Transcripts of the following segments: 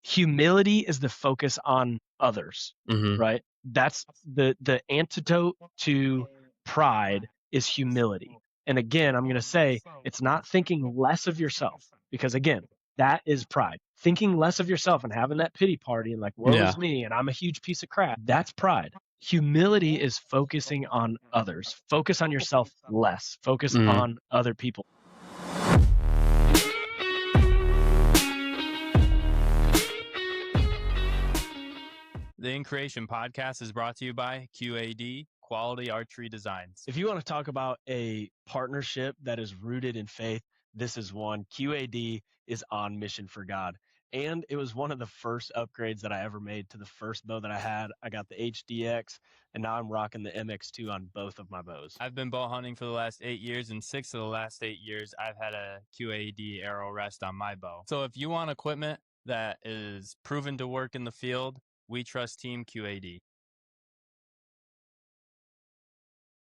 Humility is the focus on others, Mm-hmm. right? That's the antidote to pride is humility. And again, I'm going to say it's not thinking less of yourself, because again, that is pride. Thinking less of yourself and having that pity party and like, woe Yeah. is me and I'm a huge piece of crap. That's pride. Humility is focusing on others. Focus on yourself less. Focus Mm-hmm. on other people. The In Creation podcast is brought to you by QAD, Quality Archery Designs. If you want to talk about a partnership that is rooted in faith, this is one. QAD is on mission for God. And it was one of the first upgrades that I ever made to the first bow that I had. I got the HDX, and now I'm rocking the MX2 on both of my bows. I've been bow hunting for the last 8 years, and 6 of the last 8 years, I've had a QAD arrow rest on my bow. So if you want equipment that is proven to work in the field, we trust Team QAD.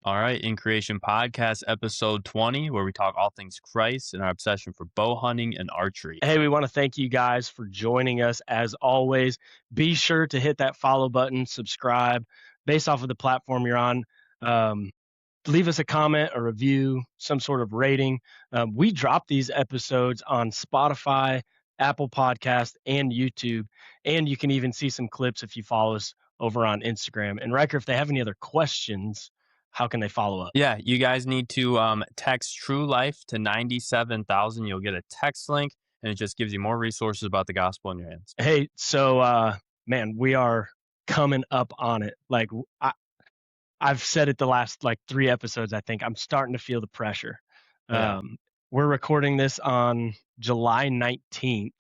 All right, In Creation Podcast, episode 20, where we talk all things Christ and our obsession for bow hunting and archery. Hey, we want to thank you guys for joining us. As always, be sure to hit that follow button, subscribe based off of the platform you're on. Leave us a comment, a review, some sort of rating. We drop these episodes on Spotify, Apple Podcast, and YouTube. And you can even see some clips if you follow us over on Instagram. And Riker, if they have any other questions, how can they follow up? Yeah, you guys need to text True Life to 97,000. You'll get a text link, and it just gives you more resources about the gospel in your hands. Hey, so, man, we are coming up on it. Like, I've said it the last like 3 episodes, I think. I'm starting to feel the pressure. Yeah. We're recording this on July 19th,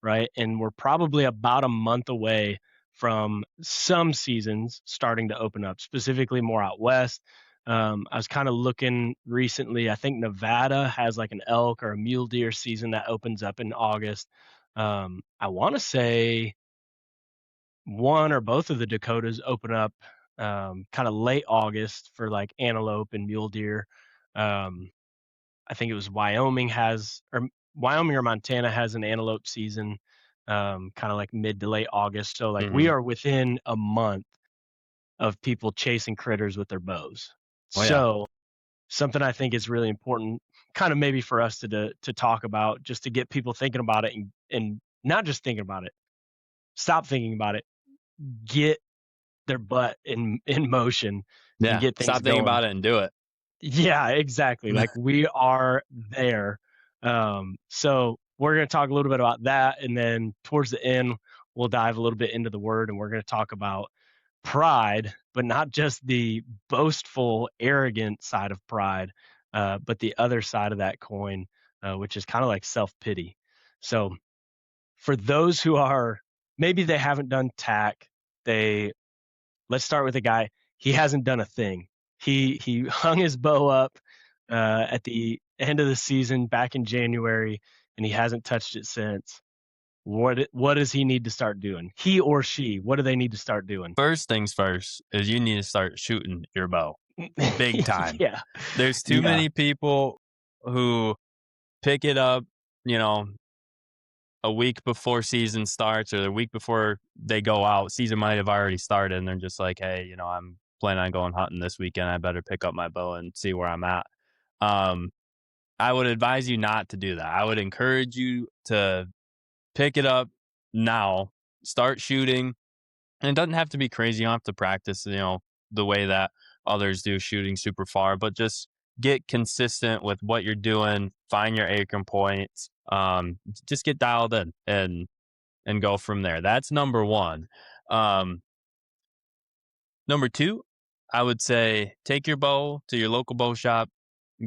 right? And we're probably about a month away from some seasons starting to open up, specifically more out west. I was kind of looking recently. I think Nevada has like an elk or a mule deer season that opens up in August. I want to say one or both of the Dakotas open up kind of late August for like antelope and mule deer. I think it was Wyoming or Montana has an antelope season, kind of like mid to late August. So like we are within a month of people chasing critters with their bows. Oh, yeah. So something I think is really important, kind of maybe for us to talk about, just to get people thinking about it and not just thinking about it, stop thinking about it, get their butt in motion Yeah. and get things Stop thinking going. about it and do it. Yeah, exactly. Like we are there. So we're going to talk a little bit about that. And then towards the end, we'll dive a little bit into the word, and we're going to talk about pride, but not just the boastful, arrogant side of pride, but the other side of that coin, which is kind of like self-pity. So for those who are, maybe they haven't done tack, let's start with a guy. He hasn't done a thing. He hung his bow up at the end of the season back in January, and he hasn't touched it since. What does he need to start doing? He or she, what do they need to start doing? First things first is you need to start shooting your bow. Big time. Yeah. There's too many people who pick it up, a week before season starts or the week before they go out. Season might have already started, and they're just like, hey, I'm planning on going hunting this weekend. I better pick up my bow and see where I'm at. I would advise you not to do that. I would encourage you to pick it up now, start shooting. And it doesn't have to be crazy. You don't have to practice, the way that others do, shooting super far, but just get consistent with what you're doing, find your anchor points, just get dialed in and go from there. That's number one. Number two, I would say take your bow to your local bow shop,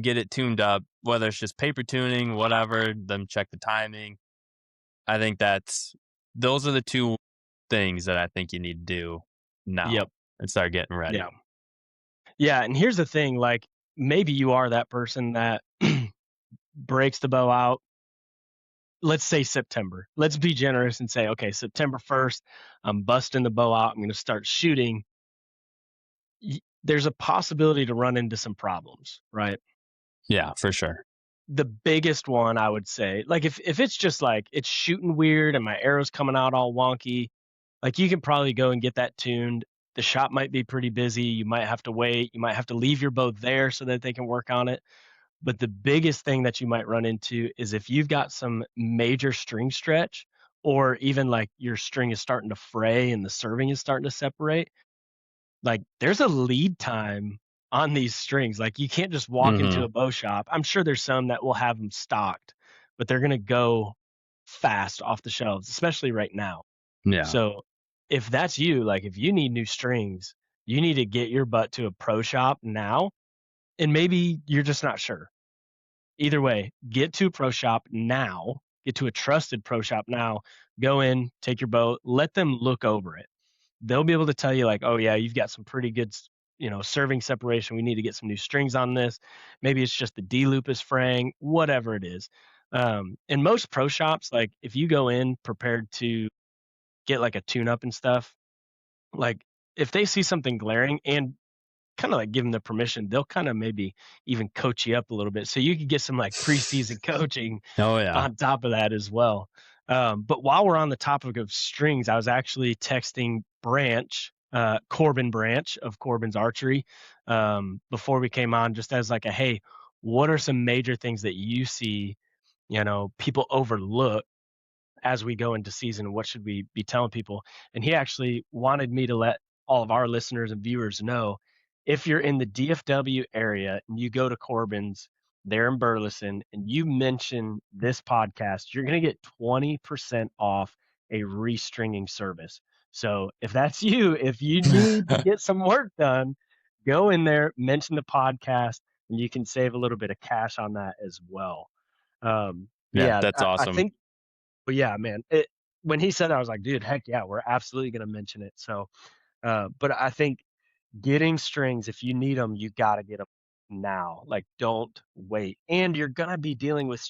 get it tuned up, whether it's just paper tuning, whatever, then check the timing. I think those are the two things that I think you need to do now and start getting ready. Yeah. And here's the thing, like maybe you are that person that breaks the bow out. Let's say September. Let's be generous and say, okay, September 1st, I'm busting the bow out. I'm going to start shooting. There's a possibility to run into some problems, right? Yeah, for sure. the biggest one I would say, like if it's just like it's shooting weird and my arrow's coming out all wonky, like you can probably go and get that tuned. The shop might be pretty busy. You might have to wait. You might have to leave your bow there so that they can work on it. But the biggest thing that you might run into is if you've got some major string stretch, or even like your string is starting to fray and the serving is starting to separate, like there's a lead time on these strings. Like you can't just walk into Mhm. a bow shop. I'm sure there's some that will have them stocked, but they're going to go fast off the shelves, especially right now. Yeah. So if that's you, like if you need new strings, you need to get your butt to a pro shop now. And maybe you're just not sure. Either way, get to a pro shop now, get to a trusted pro shop now, go in, take your bow, let them look over it. They'll be able to tell you like, "Oh yeah, you've got some pretty good, serving separation. We need to get some new strings on this." Maybe it's just the D loop is fraying, whatever it is. In most pro shops, like if you go in prepared to get like a tune up and stuff, like if they see something glaring and kind of like give them the permission, they'll kind of maybe even coach you up a little bit so you could get some like preseason coaching Oh, yeah. on top of that as well. But while we're on the topic of strings, I was actually texting Corbin Branch of Corbin's Archery, before we came on, just as like a hey, what are some major things that you see, people overlook as we go into season? What should we be telling people? And he actually wanted me to let all of our listeners and viewers know, if you're in the DFW area and you go to Corbin's there in Burleson and you mention this podcast, you're going to get 20% off a restringing service. So if that's you, if you need to get some work done, go in there, mention the podcast, and you can save a little bit of cash on that as well. But Yeah, yeah, that's I awesome. think, but yeah, man, when he said that, I was like, dude, heck yeah, we're absolutely gonna mention it. So, but I think getting strings, if you need them, you gotta get them now. Like, don't wait. And you're gonna be dealing with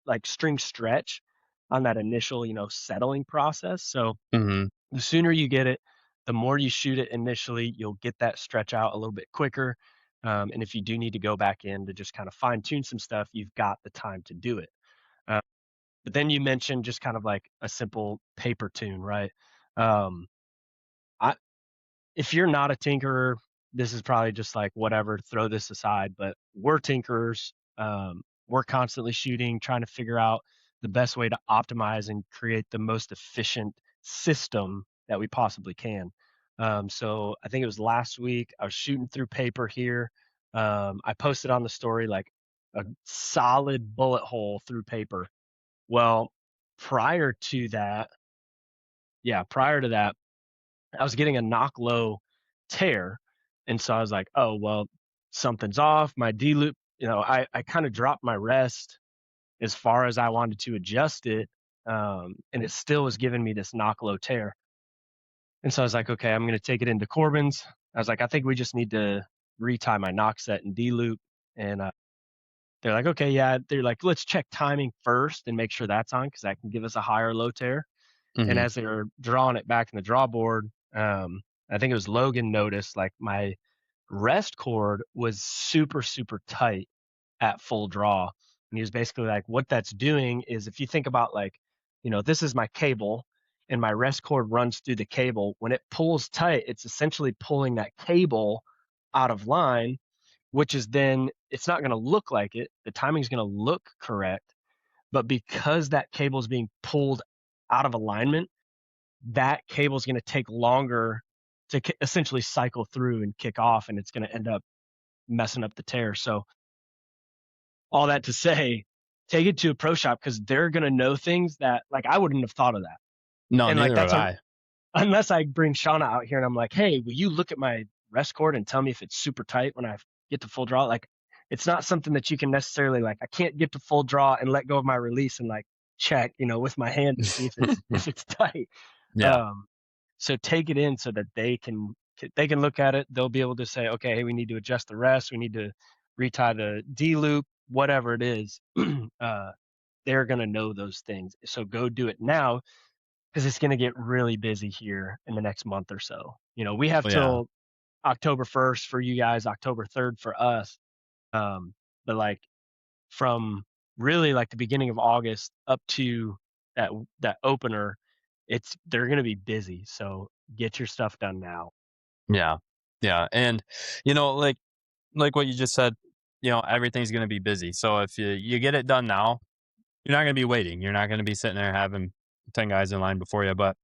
like string stretch on that initial, settling process. So Mhm. the sooner you get it, the more you shoot it initially, you'll get that stretch out a little bit quicker. And if you do need to go back in to just kind of fine tune some stuff, you've got the time to do it. Uh, but then you mentioned just kind of like a simple paper tune, right? Um, I if you're not a tinkerer, this is probably just like whatever, throw this aside. But we're tinkerers. We're constantly shooting, trying to figure out the best way to optimize and create the most efficient system that we possibly can. So I think it was last week. I was shooting through paper here. I posted on the story like a solid bullet hole through paper. Well, prior to that, prior to that, I was getting a knock low tear. And so I was like, oh, well, something's off. My D loop, I kind of dropped my rest as far as I wanted to adjust it. And it still was giving me this knock low tear. And so I was like, okay, I'm going to take it into Corbin's. I was like, I think we just need to retie my knock set and D loop. And they're like, okay, yeah. They're like, let's check timing first and make sure that's on because that can give us a higher low tear. And Mhm. as they were drawing it back in the draw board, I think it was Logan noticed like my rest cord was super, super tight at full draw. And he was basically like, what that's doing is if you think about like, this is my cable and my rest cord runs through the cable. When it pulls tight, it's essentially pulling that cable out of line, which is then it's not going to look like it. The timing is going to look correct. But because that cable is being pulled out of alignment, that cable is going to take longer to essentially cycle through and kick off, and it's going to end up messing up the tear. So all that to say, take it to a pro shop because they're going to know things that like I wouldn't have thought of that. No, And like neither have that's a I. unless I bring Shauna out here and I'm like, hey, will you look at my rest cord and tell me if it's super tight when I get to full draw? Like, it's not something that you can necessarily like. I can't get to full draw and let go of my release and like check, with my hand to see if it's tight. Yeah. Um, so take it in so that they can look at it. They'll be able to say, okay, hey, we need to adjust the rest. We need to retie the D loop, whatever it is. They're gonna know those things. So go do it now because it's going to get really busy here in the next month or so. We have Oh, yeah. till October 1st for you guys, October 3rd for us. But like from really like the beginning of August up to that opener, they're going to be busy. So get your stuff done now. Yeah. Yeah. And, like what you just said, everything's going to be busy. So if you get it done now, you're not going to be waiting. You're not going to be sitting there having 10 guys in line before you. But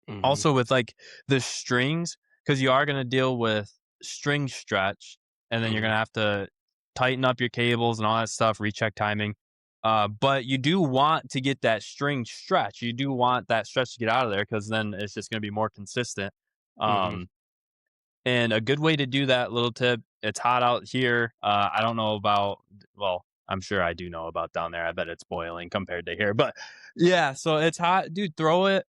Hmm. also with like the strings, because you are going to deal with string stretch, and then you're Hmm. going to have to tighten up your cables and all that stuff, recheck timing. But you do want to get that string stretch. You do want that stretch to get out of there, because then it's just going to be more consistent. Hmm. Um, and a good way to do that, little tip, it's hot out here. I don't know about, well, I'm sure I do know about down there. I bet it's boiling compared to here. But yeah, so it's hot. Dude, throw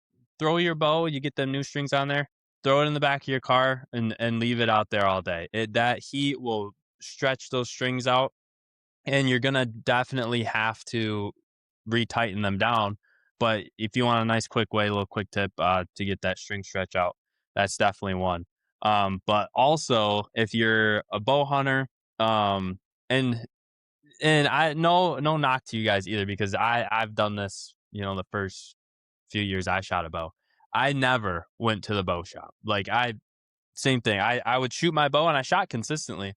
your bow, you get them new strings on there, throw it in the back of your car and leave it out there all day. That heat will stretch those strings out, and you're gonna definitely have to retighten them down. But if you want a nice quick way, a little quick tip to get that string stretch out, that's definitely one. But also if you're a bow hunter, um, and I no knock to you guys either, because I've done this, the first few years I shot a bow. I never went to the bow shop. Like I same thing. I would shoot my bow and I shot consistently.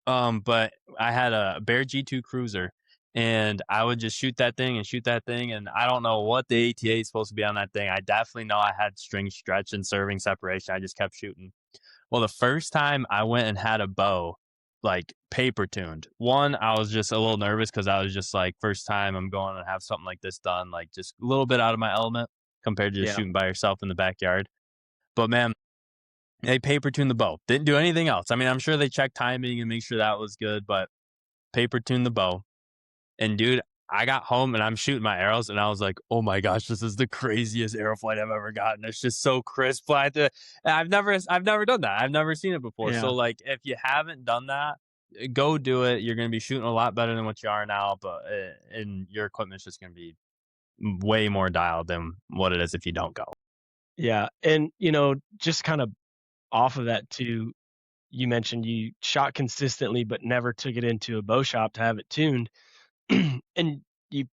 But I had a Bear G2 Cruiser, and I would just shoot that thing and shoot that thing, and I don't know what the ATA is supposed to be on that thing. I definitely know I had string stretch and serving separation. I just kept shooting. Well, the first time I went and had a bow, like paper tuned, one, I was just a little nervous because I was just like, first time I'm going to have something like this done, like just a little bit out of my element compared to just Yeah. shooting by yourself in the backyard. But man, they paper tuned the bow. Didn't do anything else. I mean, I'm sure they checked timing and make sure that was good, but paper tuned the bow. And dude, I got home and I'm shooting my arrows and I was like, oh my gosh, this is the craziest arrow flight I've ever gotten. It's just so crisp. I've never done that. I've never seen it before. So Yeah. like, if you haven't done that, go do it. You're going to be shooting a lot better than what you are now, but and your equipment's just going to be way more dialed than what it is if you don't go. Yeah. And, just kind of off of that too, you mentioned you shot consistently, but never took it into a bow shop to have it tuned. And you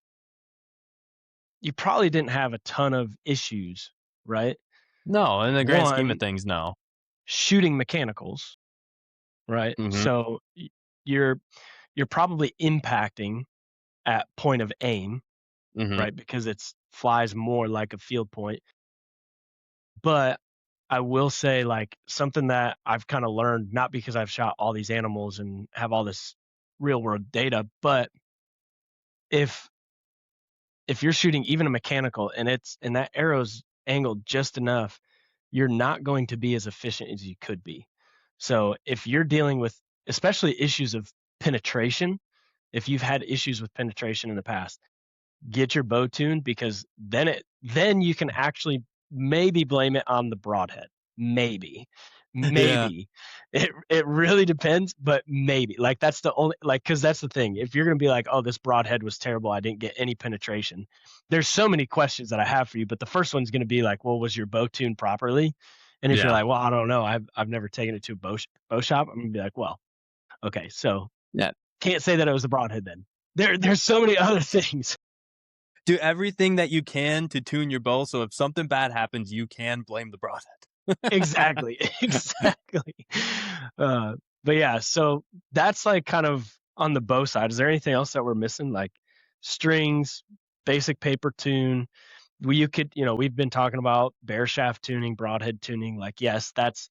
you probably didn't have a ton of issues, right? No, in the grand scheme of One, things, no. shooting mechanicals, right? Hmm. So you're you're probably impacting at point of aim, Hmm. right? Because it's flies more like a field point. But I will say, like, something that I've kind of learned, not because I've shot all these animals and have all this real world data, but if if you're shooting even a mechanical and that arrow's angled just enough, you're not going to be as efficient as you could be. So if you're dealing with especially issues of penetration, if you've had issues with penetration in the past, get your bow tuned, because then you can actually maybe blame it on the broadhead. Maybe. Yeah. Maybe. It really depends, but maybe. Like that's the only like cuz that's the thing. If you're going to be like, "Oh, this broadhead was terrible. I didn't get any penetration." There's so many questions that I have for you, but the first one's going to be like, "Well, was your bow tuned properly?" And if you're Yeah. like, "Well, I don't know. I've never taken it to a bow shop." I'm going to be like, "Well, okay. So, Yeah. can't say that it was the broadhead then." There's so many other things. Do everything that you can to tune your bow, so if something bad happens, you can blame the broadhead. Exactly, exactly. Uh, but yeah, so that's like kind of on the bow side. Is there anything else that we're missing? Like strings, basic paper tune. You could, we've been talking about bear shaft tuning, broadhead tuning. Like, yes, that's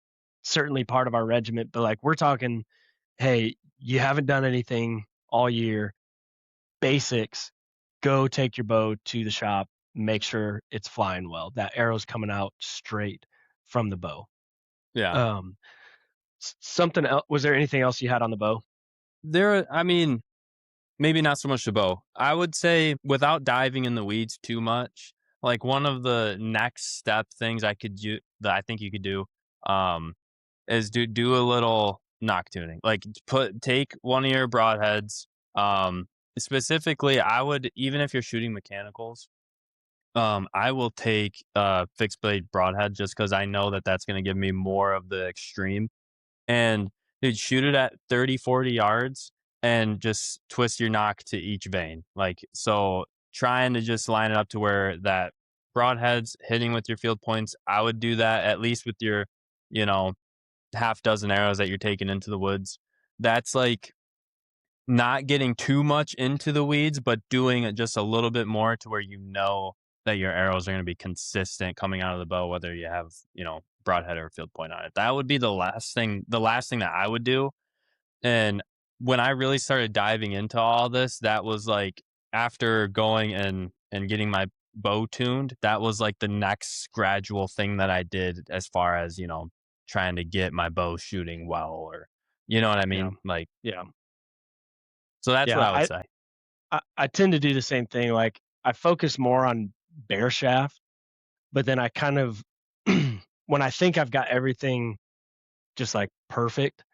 certainly part of our regiment, but like we're talking, hey, you haven't done anything all year. Basics, go take your bow to the shop, make sure it's flying well. That arrow's coming out straight from the bow. Yeah. Um, something else. Was there anything else you had on the bow? I mean, maybe not so much the bow. I would say, without diving in the weeds too much, like one of the next step things I could do, that I think you could do, um, is do a little knock tuning. Like take one of your broadheads. Um, Specifically, I would, even if you're shooting mechanicals, I will take fixed blade broadhead, just because I know that that's going to give me more of the extreme. And dude, shoot it at 30, 40 yards. and just twist your nock to each vein. Like, so trying to just line it up to where that broadhead's hitting with your field points. I would do that at least with your, you know, half dozen arrows that you're taking into the woods. That's like not getting too much into the weeds, but doing it just a little bit more to where you know that your arrows are going to be consistent coming out of the bow, whether you have, you know, broadhead or field point on it. That would be the last thing that I would do. And when I really started diving into all this, that was like after going and getting my bow tuned, that was like the next gradual thing that I did as far as, you know, trying to get my bow shooting well, or you know what I Yeah. mean? Like, Yeah. so that's what Yeah. I would say. I tend to do the same thing. Like I focus more on bear shaft, but then I kind of when I think I've got everything just like perfect,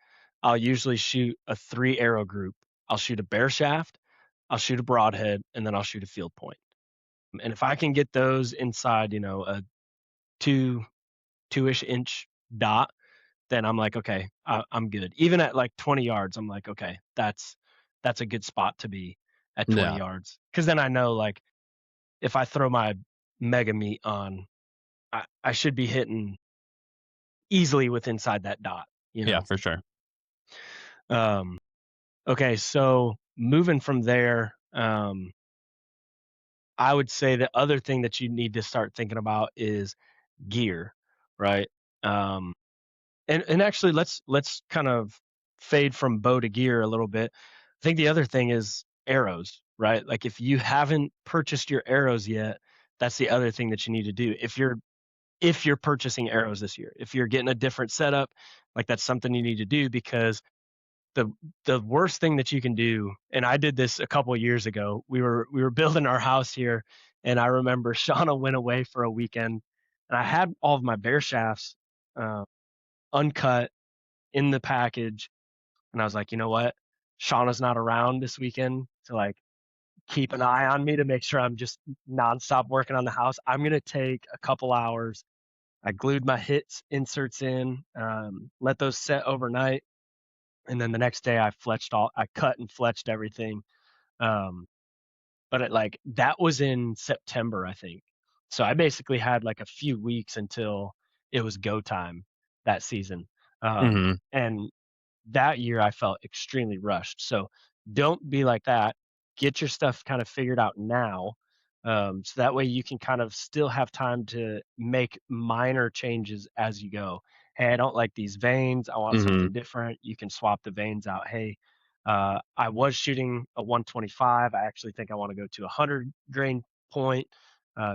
I'll usually shoot a 3 arrow group. I'll shoot a bear shaft, I'll shoot a broadhead, and then I'll shoot a field point. And if I can get those inside, you know, a 2-ish inch dot, then I'm like, okay, I'm good. Even at like 20 yards, I'm like, okay, that's a good spot to be at 20 Yeah. yards. Because then I know like if I throw my mega meat on, I should be hitting easily with inside that dot, you Yeah, know. for sure. Um, okay, so moving from there, I would say the other thing that you need to start thinking about is gear, right? Um, and actually, let's kind of fade from bow to gear a little bit. I think the other thing is arrows, right? Like if you haven't purchased your arrows yet, that's the other thing that you need to do. If you're purchasing arrows this year, if you're getting a different setup, like that's something you need to do because the the worst thing that you can do, and I did this a couple of years ago. We were building our house here, and I remember Shauna went away for a weekend, and I had all of my bear shafts uh, uncut in the package, and I was like, you know what, Shauna's not around this weekend to like keep an eye on me to make sure I'm just nonstop working on the house. I'm gonna take a couple hours. I glued my hits inserts in, let those set overnight, and then the next day I cut and fletched everything. Um, but like that was in September, I think. So I basically had like a few weeks until it was go time that season. Mhm. And that year I felt extremely rushed. So don't be like that. Get your stuff kind of figured out now. So that way you can kind of still have time to make minor changes as you go. Hey, I don't like these veins. I want something Mhm. different. You can swap the veins out. Hey, I was shooting a 125. I actually think I want to go to a 100 grain point.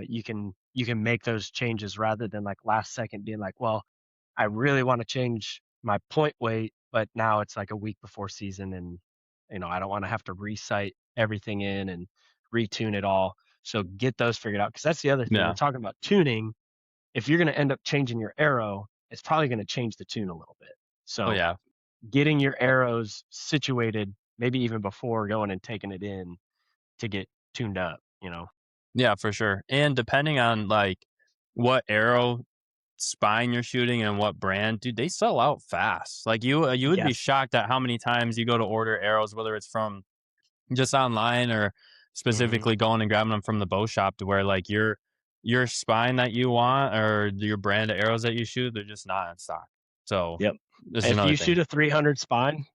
You can make those changes rather than like last second being like, well, I really want to change my point weight, but now it's like a week before season and I don't want to have to recite everything in and retune it all. So get those figured out because that's the other thing. We're Yeah. talking about tuning. If you're going to end up changing your arrow, it's probably going to change the tune a little bit. Oh, So yeah. getting your arrows situated, maybe even before going and taking it in to get tuned up. Yeah, for sure. And depending on, like, what arrow spine you're shooting and what brand, dude, they sell out fast. Like, you would be Yes. shocked at how many times you go to order arrows, whether it's from just online or Hmm. specifically going and grabbing them from the bow shop, to where, like, your spine that you want or your brand of arrows that you shoot, they're just not in stock. So, Yep. this is If another you thing. shoot a 300 spine,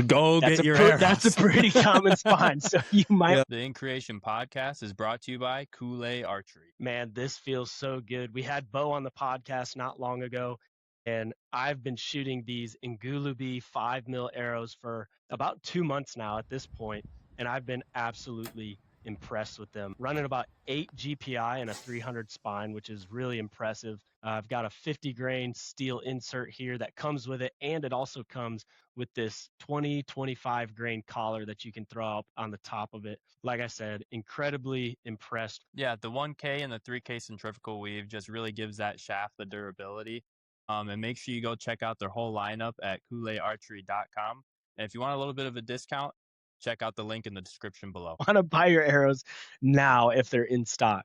Go get your that's a arrows. pretty common spine. So you might. Yeah. The In Creation podcast is brought to you by Kool-Aid Archery. Man, this feels so good. We had Bo on the podcast not long ago, and I've been shooting these Ngulubi 5 mil arrows for about 2 months now at this point, and I've been absolutely impressed with them. Running about 8 GPI and a 300 spine, which is really impressive. I've got a 50 grain steel insert here that comes with it, and it also comes with this 25 grain collar that you can throw up on the top of it. Like I said, incredibly impressed. Yeah, the 1K and the 3K centrifugal weave just really gives that shaft the durability. And make sure you go check out their whole lineup at kool-aidarchery.com. And if you want a little bit of a discount, check out the link in the description below. Want to buy your arrows now if they're in stock.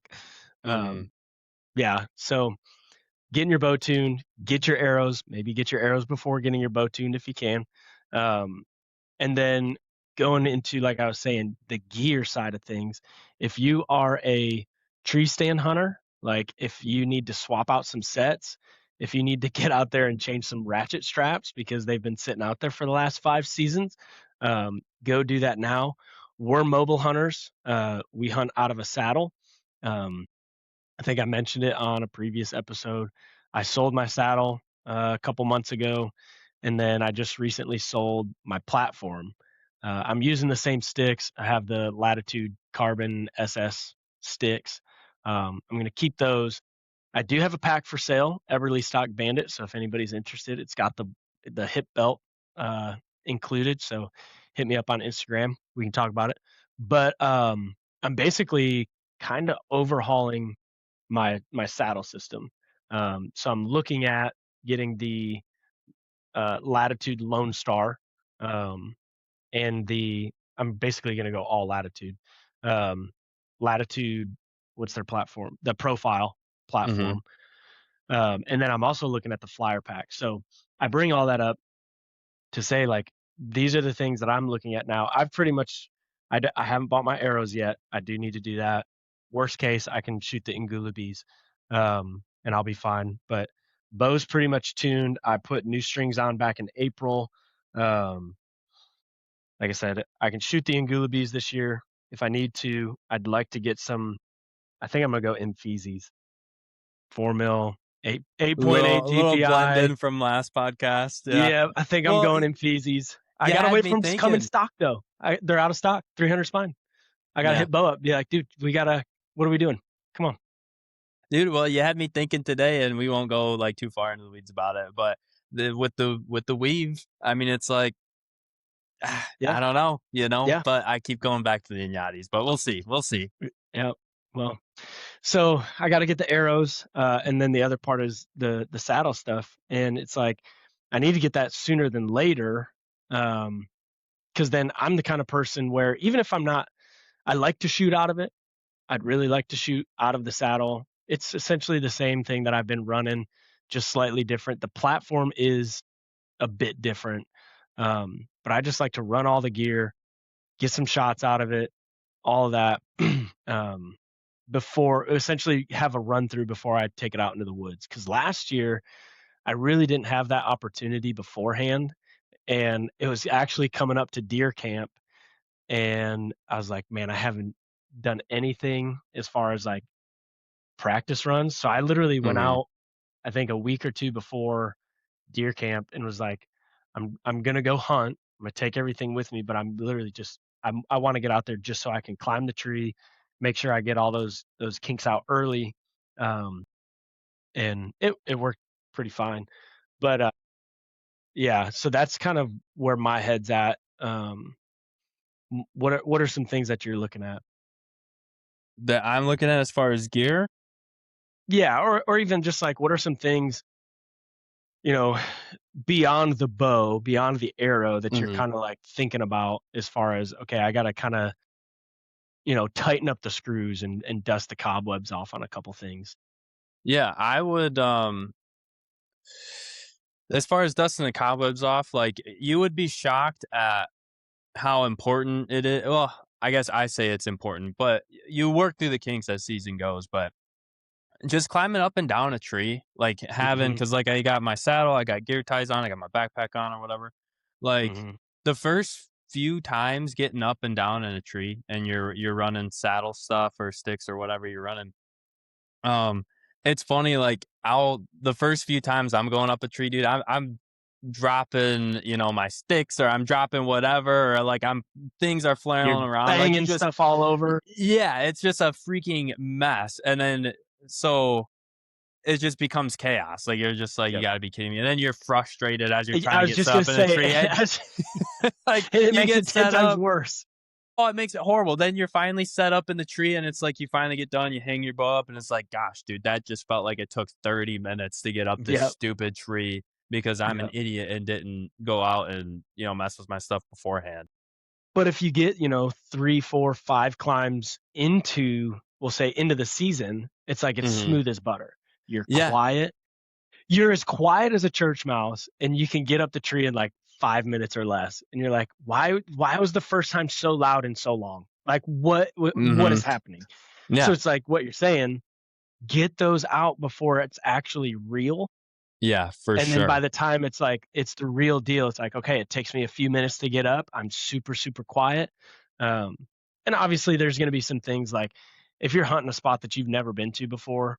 Hmm. Um, yeah, so getting your bow tuned, get your arrows, maybe get your arrows before getting your bow tuned if you can. Um, and then going into, like I was saying, the gear side of things, if you are a tree stand hunter, like if you need to swap out some sets, if you need to get out there and change some ratchet straps because they've been sitting out there for the last 5 seasons, go do that now. We're mobile hunters. We hunt out of a saddle. Um, I think I mentioned it on a previous episode. I sold my saddle a couple months ago, and then I just recently sold my platform. I'm using the same sticks. I have the Latitude Carbon SS sticks. I'm going to keep those. I do have a pack for sale, Everly Stock Bandit. So if anybody's interested, it's got the hip belt uh, included. So hit me up on Instagram. We can talk about it. But I'm basically kind of overhauling my saddle system. So I'm looking at getting the Latitude Lone Star, and I'm basically going to go all Latitude. Um, Latitude, what's their platform? The Profile Mm-hmm. platform. And then I'm also looking at the Flyer pack. So I bring all that up to say, like, these are the things that I'm looking at now. I've pretty much, I haven't bought my arrows yet. I do need to do that. Worst case, I can shoot the Ingula bees, and I'll be fine. But bow's pretty much tuned. I put new strings on back in April. Um, like I said, I can shoot the Ingula bees this year if I need to. I'd like to get some. I think I'm gonna go Infeezis, 4 mil, 8.8 A little blend GPI. in from last podcast. Yeah. Yeah, I think I'm Well, going in Feezies. I you gotta had wait me for them to come in thinking. stock though. They're out of stock. 300 spine. I gotta Yeah. hit Bo up. Be like, dude, we gotta. What are we doing? Come on. Dude, well, you had me thinking today, and we won't go like too far into the weeds about it. But with the weave, I mean, it's like Yeah, I don't know, yeah, but I keep going back to the Inyatis. But we'll see, we'll see. yeah. Well, so I got to get the arrows, and then the other part is the saddle stuff, and it's like I need to get that sooner than later, because then I'm the kind of person where even if I'm not, I like to shoot out of it. I'd really like to shoot out of the saddle. It's essentially the same thing that I've been running, just slightly different. The platform is a bit different, but I just like to run all the gear, get some shots out of it, all of that, um, before essentially have a run through before I take it out into the woods. Because last year I really didn't have that opportunity beforehand, and it was actually coming up to deer camp, and I was like, man, I haven't done anything as far as like practice runs. So I literally went Hmm. out, I think a week or two before deer camp, and was like, I'm gonna go hunt. I'm gonna take everything with me, but I'm literally just I want to get out there just so I can climb the tree, make sure I get all those kinks out early, um, and it worked pretty fine. But yeah, so that's kind of where my head's at. What are some things that you're looking at? That I'm looking at as far as gear. Yeah, or even just like what are some things, you know, beyond the bow, beyond the arrow that you're Hmm. kind of like thinking about as far as, okay, I got to kind of, tighten up the screws and dust the cobwebs off on a couple things. Yeah, I would. As far as dusting the cobwebs off, like you would be shocked at how important it is. Well, I guess I say it's important, but you work through the kinks as season goes. But just climbing up and down a tree, like having, Hmm. because like I got my saddle, I got gear ties on, I got my backpack on or whatever. Like Hmm. the first few times getting up and down in a tree and you're running saddle stuff or sticks or whatever you're running. Um, it's funny, like I'll the first few times I'm going up a tree, dude, I'm dropping, my sticks or I'm dropping whatever, or like things are You're flailing around. Like you banging just stuff all over. yeah, it's just a freaking mess. And then so it just becomes chaos. Like you're just like, you Yep. gotta be kidding me. And then you're frustrated as you're trying I to was get just set gonna up in a say, tree. And like it you makes get it 10 set times up. worse. Oh, it makes it horrible. Then you're finally set up in the tree and it's like you finally get done, you hang your bow up, and it's like, gosh, dude, that just felt like it took 30 minutes to get up this Yep. stupid tree because I'm an Yep. idiot and didn't go out and, mess with my stuff beforehand. But if you get, 3, 4, 5 climbs into, we'll say into the season, it's like it's Hmm. smooth as butter. You're Yeah. quiet. You're as quiet as a church mouse, and you can get up the tree in like 5 minutes or less, and you're like, why was the first time so loud and so long? Like what is Mhm. happening? So Yeah. it's like what you're saying, get those out before it's actually real. Yeah, for And then by sure. the time it's like it's the real deal, it's like, okay, it takes me a few minutes to get up. I'm super, super quiet. Um, and obviously there's gonna be some things like if you're hunting a spot that you've never been to before,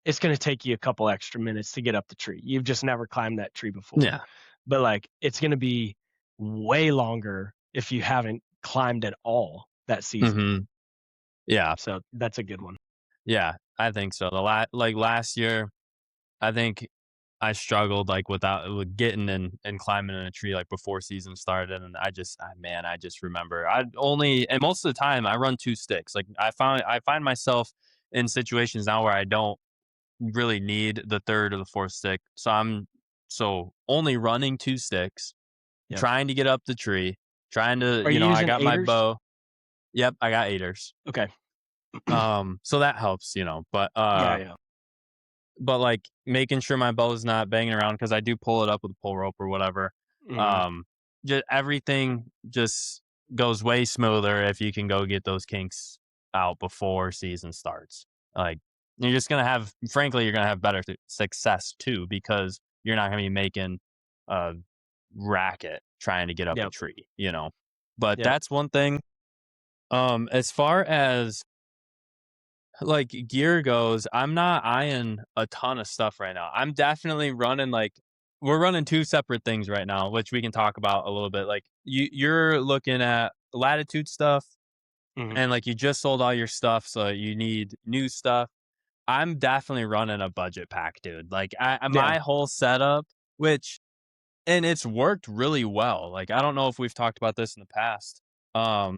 it's gonna take you a couple extra minutes to get up the tree. You've just never climbed that tree before. Yeah. But like it's gonna be way longer if you haven't climbed at all that season. Mhm. Yeah. So that's a good one. Yeah, I think so. Like last year, I think I struggled like with getting and climbing in a tree like before season started, and man, I just remember I only and most of the time I run 2 sticks. Like I find myself in situations now where I don't really need the 3rd or the 4th stick. So only running 2 sticks, Yep. trying to get up the tree, trying to, Are you I using got my aiders? bow. Yep, I got aiders. Okay. So that helps, Yeah, yeah. but, like, making sure my bow is not banging around because I do pull it up with a pull rope or whatever. Mhm. Um, everything just goes way smoother if you can go get those kinks out before season starts. Like, you're just gonna have frankly, you're gonna have better success too because you're not gonna be making a racket trying to get up a Yep. tree, you know? But Yep. that's one thing. As far as like gear goes, I'm not eyeing a ton of stuff right now. I'm definitely running like we're running 2 separate things right now, which we can talk about a little bit. Like you're looking at latitude stuff Mhm. and like you just sold all your stuff, so you need new stuff. I'm definitely running a budget pack, dude. Like Yeah. my whole setup, which and it's worked really well. Like I don't know if we've talked about this in the past. Um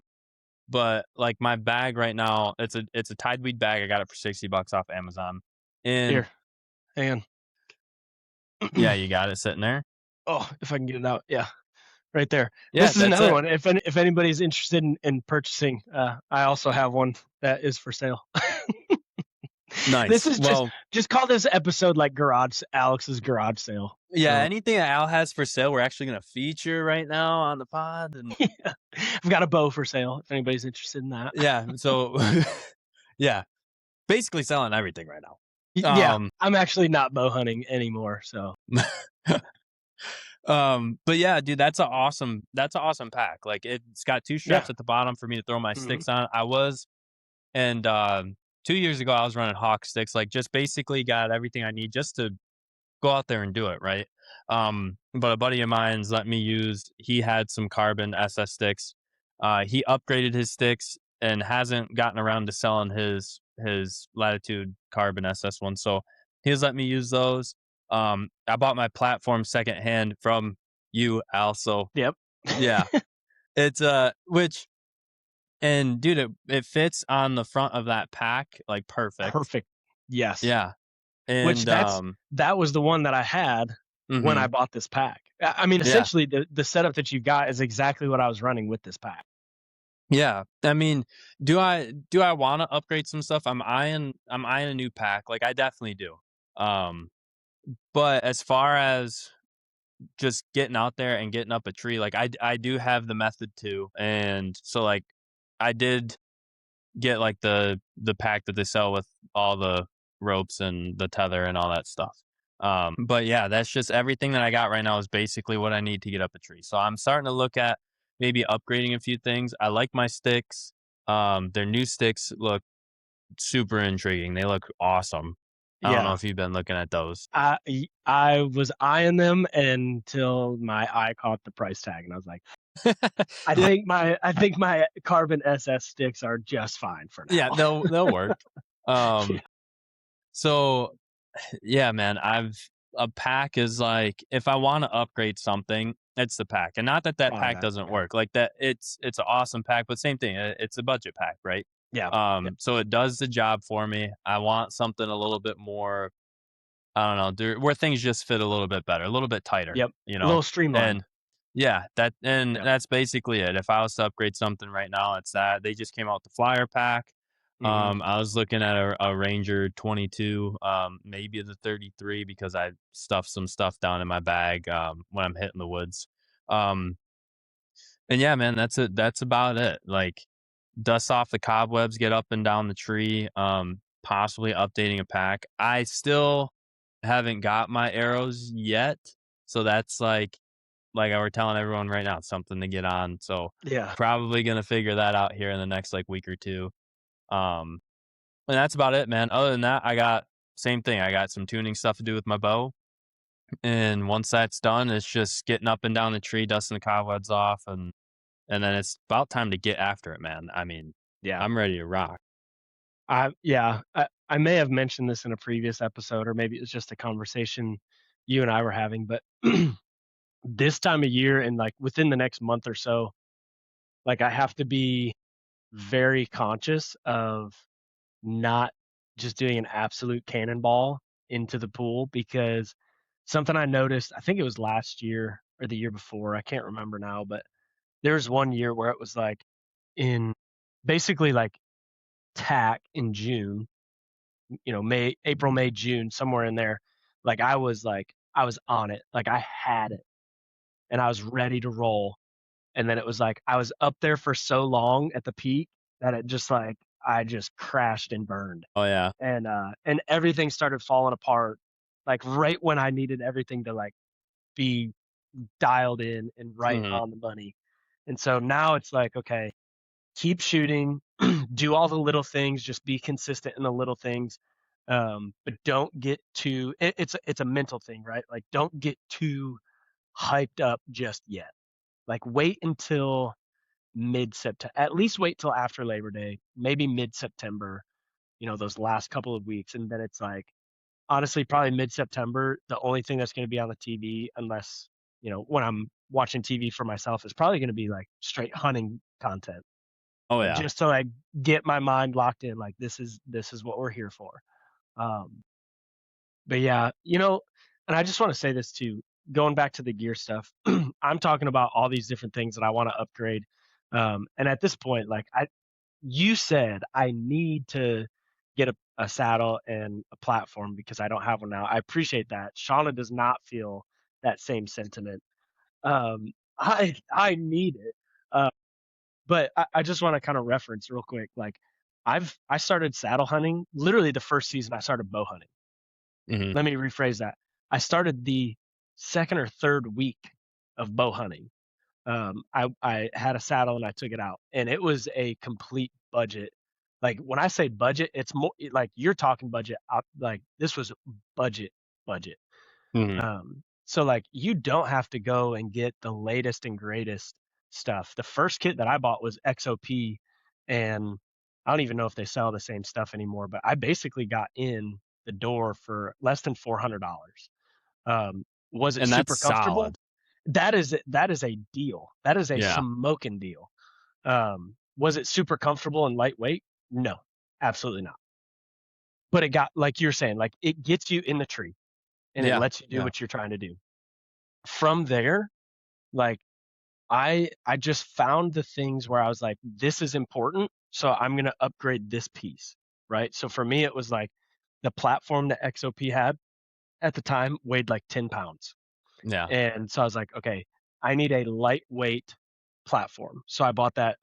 but, like, my bag right now, it's a Tideweed bag, I got it for $60 off Amazon, and Here, hang yeah, on. you got it sitting there? Oh, if I can get it out. Yeah, right there. Yeah, This is that's another it. one. If anybody's interested in purchasing, I also have one that is for sale. This Nice. is Well, just call this episode like garage Alex's garage sale. yeah, So anything that Al has for sale, we're actually gonna feature right now on the pod, and yeah, I've got a bow for sale. If anybody's interested in that. yeah, so yeah, basically selling everything right now. Yeah, I'm actually not bow hunting anymore. So But yeah, dude, that's an awesome pack, like, it's got 2 yeah. straps at the bottom for me to throw my Hmm. sticks on. And 2 years ago, I was running hawk sticks, like, just basically got everything I need just to go out there and do it, right? But a buddy of mine's let me use he had some carbon SS sticks. He upgraded his sticks and hasn't gotten around to selling his Latitude carbon SS ones, so he's let me use those. I bought my platform secondhand from you, Al, so Yep. yeah. It's, which and dude, it fits on the front of that pack, like, perfect. Perfect. Yes. Yeah, Which and, that was the one that I had when I mhm, bought this pack. I mean, yeah. essentially, the setup that you got is exactly what I was running with this pack. Yeah, I mean, do I wanna upgrade some stuff? I'm eyeing a new pack, like, I definitely do. Um, but as far as just getting out there and getting up a tree, like, I do have the method too, and so, like, I did get, like, the pack that they sell with all the ropes and the tether and all that stuff. But yeah, that's just everything that I got right now is basically what I need to get up a tree. So I'm starting to look at maybe upgrading a few things. I like my sticks. Their new sticks look super intriguing. They look awesome. I don't know Yeah. if you've been looking at those. I was eyeing them until my eye caught the price tag, and I was like, Yeah, I think my carbon SS sticks are just fine for yeah, now. they'll work. Yeah. So yeah, man, I've a pack is like if I want to upgrade something, it's the pack. And not that that Buy pack that. doesn't Yeah. work. Like that it's an awesome pack, but same thing. It's a budget pack, right? Yeah. Yep. So it does the job for me. I want something a little bit more I don't know, where things just fit a little bit better, a little bit tighter, Yep. A little streamlined. And yeah, Yep. that's basically it. If I was to upgrade something right now, it's that. They just came out the flyer pack. Hmm. I was looking at a Ranger 22, maybe the 33 because I stuffed some stuff down in my bag when I'm hitting the woods. Um, and yeah, man, that's it. That's about it. Like, dust off the cobwebs, get up and down the tree. Possibly updating a pack. I still haven't got my arrows yet, so that's like I were telling everyone right now, something to get on. So Yeah. probably gonna figure that out here in the next like week or two. Um, and that's about it, man. Other than that, I got same thing. I got some tuning stuff to do with my bow. And once that's done, it's just getting up and down the tree, dusting the cobwebs off, and then it's about time to get after it, man. I mean, Yeah. I'm ready to rock. I may have mentioned this in a previous episode, or maybe it was just a conversation you and I were having, but this time of year and like within the next month or so, like I have to be very conscious of not just doing an absolute cannonball into the pool because something I noticed, I think it was last year or the year before, I can't remember now, but there was one year where it was like in basically like tack in June, May, April, May, June, somewhere in there. I was on it. Like I had it and I was ready to roll. And then it was like I was up there for so long at the peak that it just like I just crashed and burned. Oh yeah. And everything started falling apart like right when I needed everything to like be dialed in and right Hmm. on the money. And so now it's like, okay, keep shooting, do all the little things, just be consistent in the little things. But don't get too it's a mental thing, right? Like don't get too hyped up just yet. Like wait until mid September. At least wait till after Labor Day, maybe mid September, those last couple of weeks. And then it's like honestly probably mid September, the only thing that's going to be on the TV unless, when I'm watching TV for myself is probably going to be like straight hunting content, Oh like yeah. just to like get my mind locked in, like this is what we're here for. Um, but yeah, and I just want to say this too, going back to the gear stuff, I'm talking about all these different things that I want to upgrade. And at this point, like you said, I need to get a saddle and a platform because I don't have one now. I appreciate that. Shauna does not feel that same sentiment. I need it. Uh, but I just want to kind of reference real quick. Like I started saddle hunting literally the first season I started bow hunting. Hmm. Let me rephrase that. I started the second or third week of bow hunting. I had a saddle and I took it out, and it was a complete budget. Like when I say budget, it's more like you're talking budget. Like this was budget. Hmm. So like you don't have to go and get the latest and greatest stuff. The first kit that I bought was XOP, and I don't even know if they sell the same stuff anymore. But I basically got in the door for less than $400. Was it And that's super comfortable? solid. That is a deal. That is a Yeah. smoking deal. Was it super comfortable and lightweight? No, absolutely not. But it got like you're saying, like it gets you in the tree and it Yeah. lets you do Yeah. what you're trying to do. From there, like I just found the things where I was like, this is important, so I'm gonna upgrade this piece, right? So for me, it was like the platform that XOP had at the time weighed like 10 pounds. Yeah. And so I was like, okay, I need a lightweight platform. So I bought that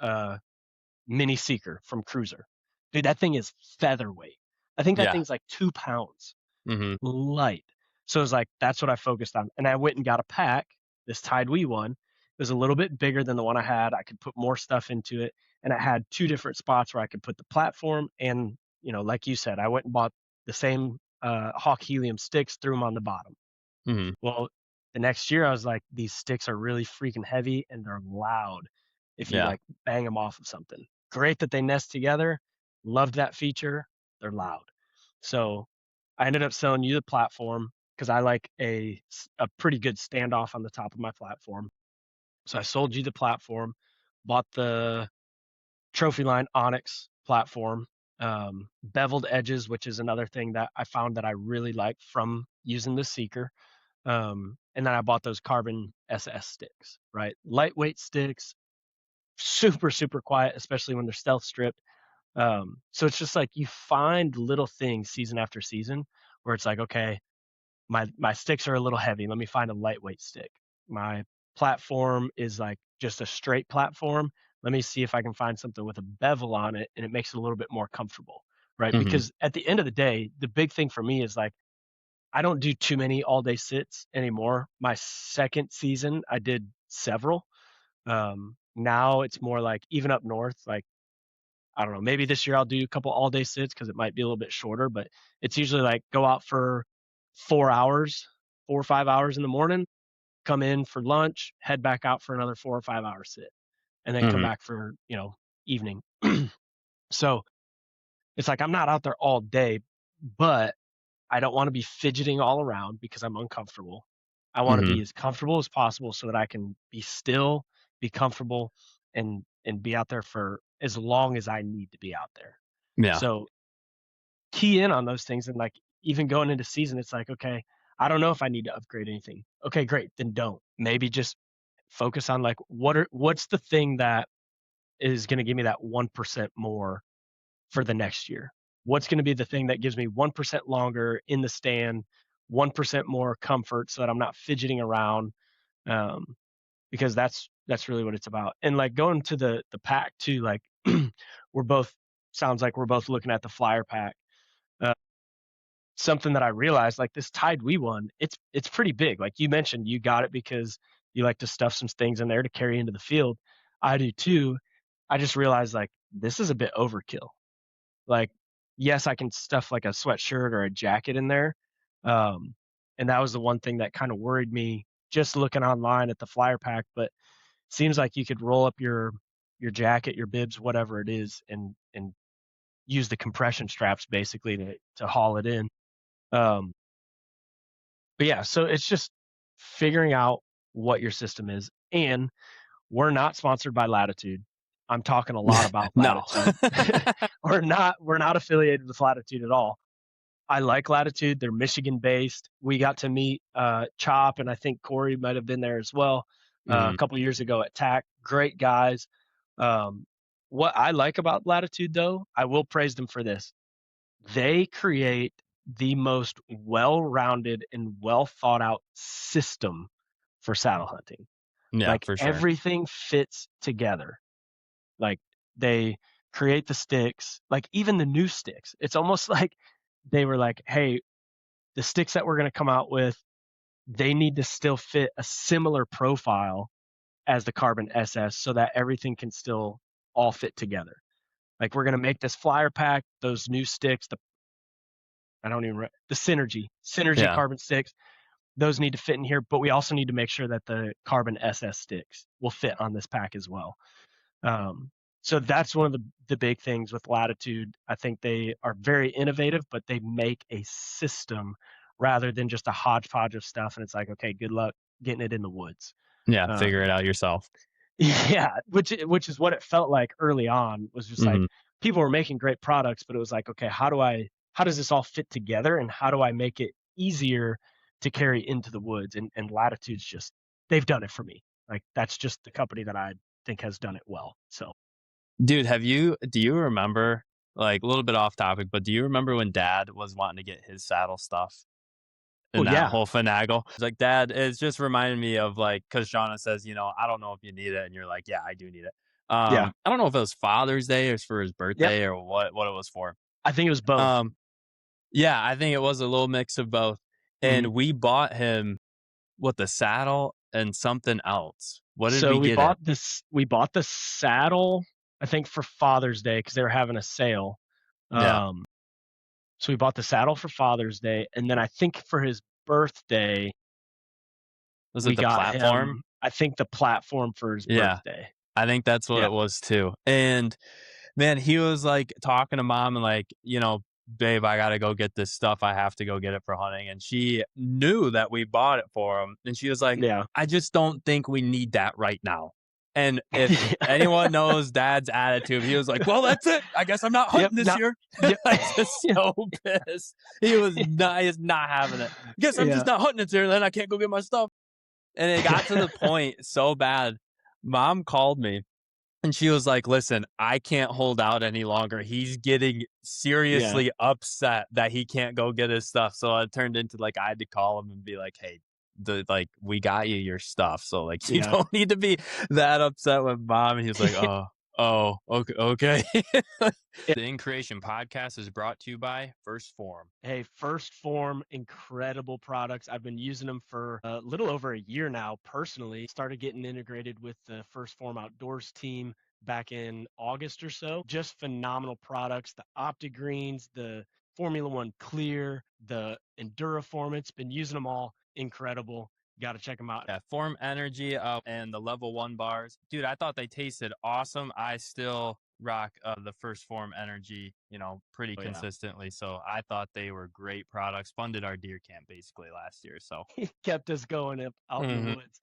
mini seeker from Cruiser. Dude, that thing is featherweight. I think that Yeah. thing's like 2 pounds Hmm. light. So it was like, that's what I focused on. And I went and got a pack, this Tide Wee one. It was a little bit bigger than the one I had. I could put more stuff into it. And it had two different spots where I could put the platform. And, like you said, I went and bought the same Hawk Helium sticks, threw them on the bottom. Hmm. Well, the next year I was like, these sticks are really freaking heavy and they're loud if you Yeah. like bang them off of something. Great that they nest together. Loved that feature. They're loud. So I ended up selling you the platform because I like a pretty good standoff on the top of my platform. So I sold you the platform, bought the trophy line Onyx platform, beveled edges, which is another thing that I found that I really like from using the Seeker. And then I bought those carbon SS sticks, right? Lightweight sticks, super, super quiet, especially when they're stealth stripped. So it's just like you find little things season after season where it's like, okay, my sticks are a little heavy. Let me find a lightweight stick. My platform is like just a straight platform. Let me see if I can find something with a bevel on it and it makes it a little bit more comfortable, right? Mhm. Because at the end of the day, the big thing for me is like I don't do too many all day sits anymore. My second season, I did several. Now it's more like even up north, like I don't know, maybe this year I'll do a couple all day sits because it might be a little bit shorter, but it's usually like go out for 4 hours, 4 or 5 hours in the morning, come in for lunch, head back out for another 4 or 5 hour sit, and then come Mhm. back for, evening. So it's like I'm not out there all day, but I don't want to be fidgeting all around because I'm uncomfortable. I want to be Mhm. as comfortable as possible so that I can be still, be comfortable, and be out there for as long as I need to be out there. Yeah. So key in on those things and like even going into season, it's like, okay, I don't know if I need to upgrade anything. Okay, great. Then don't. Maybe just focus on like what's the thing that is going to give me that 1% more for the next year? What's going to be the thing that gives me 1% longer in the stand, 1% more comfort so that I'm not fidgeting around? Um, because that's really what it's about. And like going to the pack too, like we're both sounds like we're both looking at the flyer pack. Uh, Something that I realized, like this tide we won, it's pretty big. Like you mentioned, you got it because you like to stuff some things in there to carry into the field. I do too. I just realized like this is a bit overkill. Like, yes, I can stuff like a sweatshirt or a jacket in there. Um, and that was the one thing that kind of worried me just looking online at the flyer pack. But seems like you could roll up your jacket, your bibs, whatever it is, and use the compression straps basically to haul it in. Um, but yeah, so it's just figuring out what your system is. And we're not sponsored by Latitude. I'm talking a lot about No. Latitude. We're not affiliated with Latitude at all. I like Latitude. They're Michigan based. We got to meet Chop, and I think Corey might have been there as well a Mhm. couple years ago at TAC. Great guys. Um, what I like about Latitude, though, I will praise them for this. They create the most well rounded and well thought out system for saddle hunting. Yeah, Like for sure. everything fits together. Like they create the sticks, like even the new sticks. It's almost like they were like, hey, the sticks that we're going to come out with, they need to still fit a similar profile as the Carbon SS so that everything can still all fit together. Like we're going to make this flyer pack, those new sticks, I don't even, the Synergy Yeah. Carbon sticks, those need to fit in here, but we also need to make sure that the Carbon SS sticks will fit on this pack as well. Um, so that's one of the big things with Latitude. I think they are very innovative, but they make a system rather than just a hodgepodge of stuff. And it's like, okay, good luck getting it in the woods. Yeah, figure Um, it out yourself. yeah, which is what it felt like early on. Was just like Mhm. people were making great products, but it was like, okay, how does this all fit together, and how do I make it easier to carry into the woods? And Latitude's just they've done it for me. Like that's just the company that I think has done it well. So. Dude, do you remember, like, a little bit off topic, but do you remember when dad was wanting to get his saddle stuff Oh and that yeah, whole finagle? It's like, "Dad," it's just reminding me of, like, because Shauna says, "I don't know if you need it," and you're like, "Yeah, I do need it." yeah, I don't know if it was Father's Day or it's for his yep. birthday or what it was for. I think it was both. Um, yeah, I think it was a little mix of both, Mhm. and we bought him, the saddle and something else. What did So we get him? we bought the saddle, I think for Father's Day because they were having a sale. Yeah. Um, so we bought the saddle for Father's Day, and then I think for his birthday Was it we the got platform? him. I think the platform for his Yeah. birthday. I think that's what Yeah, it was too. And man, he was like talking to mom and like, babe, I gotta go get this stuff. I have to go get it for hunting. And she knew that we bought it for him. And she was like, yeah, I just don't think we need that right now. And if yeah. anyone knows dad's attitude, he was like, well, that's it. I guess I'm not Yep. hunting this Not. year. Yep. I just Yeah. so pissed. He is not having it. Guess I'm just Yeah. not hunting this year. Then I can't go get my stuff. And it got to the point so bad. Mom called me and she was like, "Listen, I can't hold out any longer. He's getting Yeah. seriously upset that he can't go get his stuff." So it turned into like I had to call him and be like, "Hey, we got you your stuff, so like you Yeah. don't need to be that upset with mom. And he was like, oh, okay, okay. The In Creation podcast is brought to you by First Form. Hey, First Form, incredible products. I've been using them for a little over a year now personally. Started getting integrated with the First Form Outdoors team back in August or so. Just phenomenal products. The OptiGreens, the Formula One Clear, the Enduraformance, been using them all. Incredible. Got to check them out. Yeah, Form Energy and the Level 1 bars. Dude, I thought they tasted awesome. I still rock the First Form Energy, pretty Oh, yeah. consistently. So I thought they were great products. Funded our deer camp basically last year. So He kept us going out in the Mhm. woods.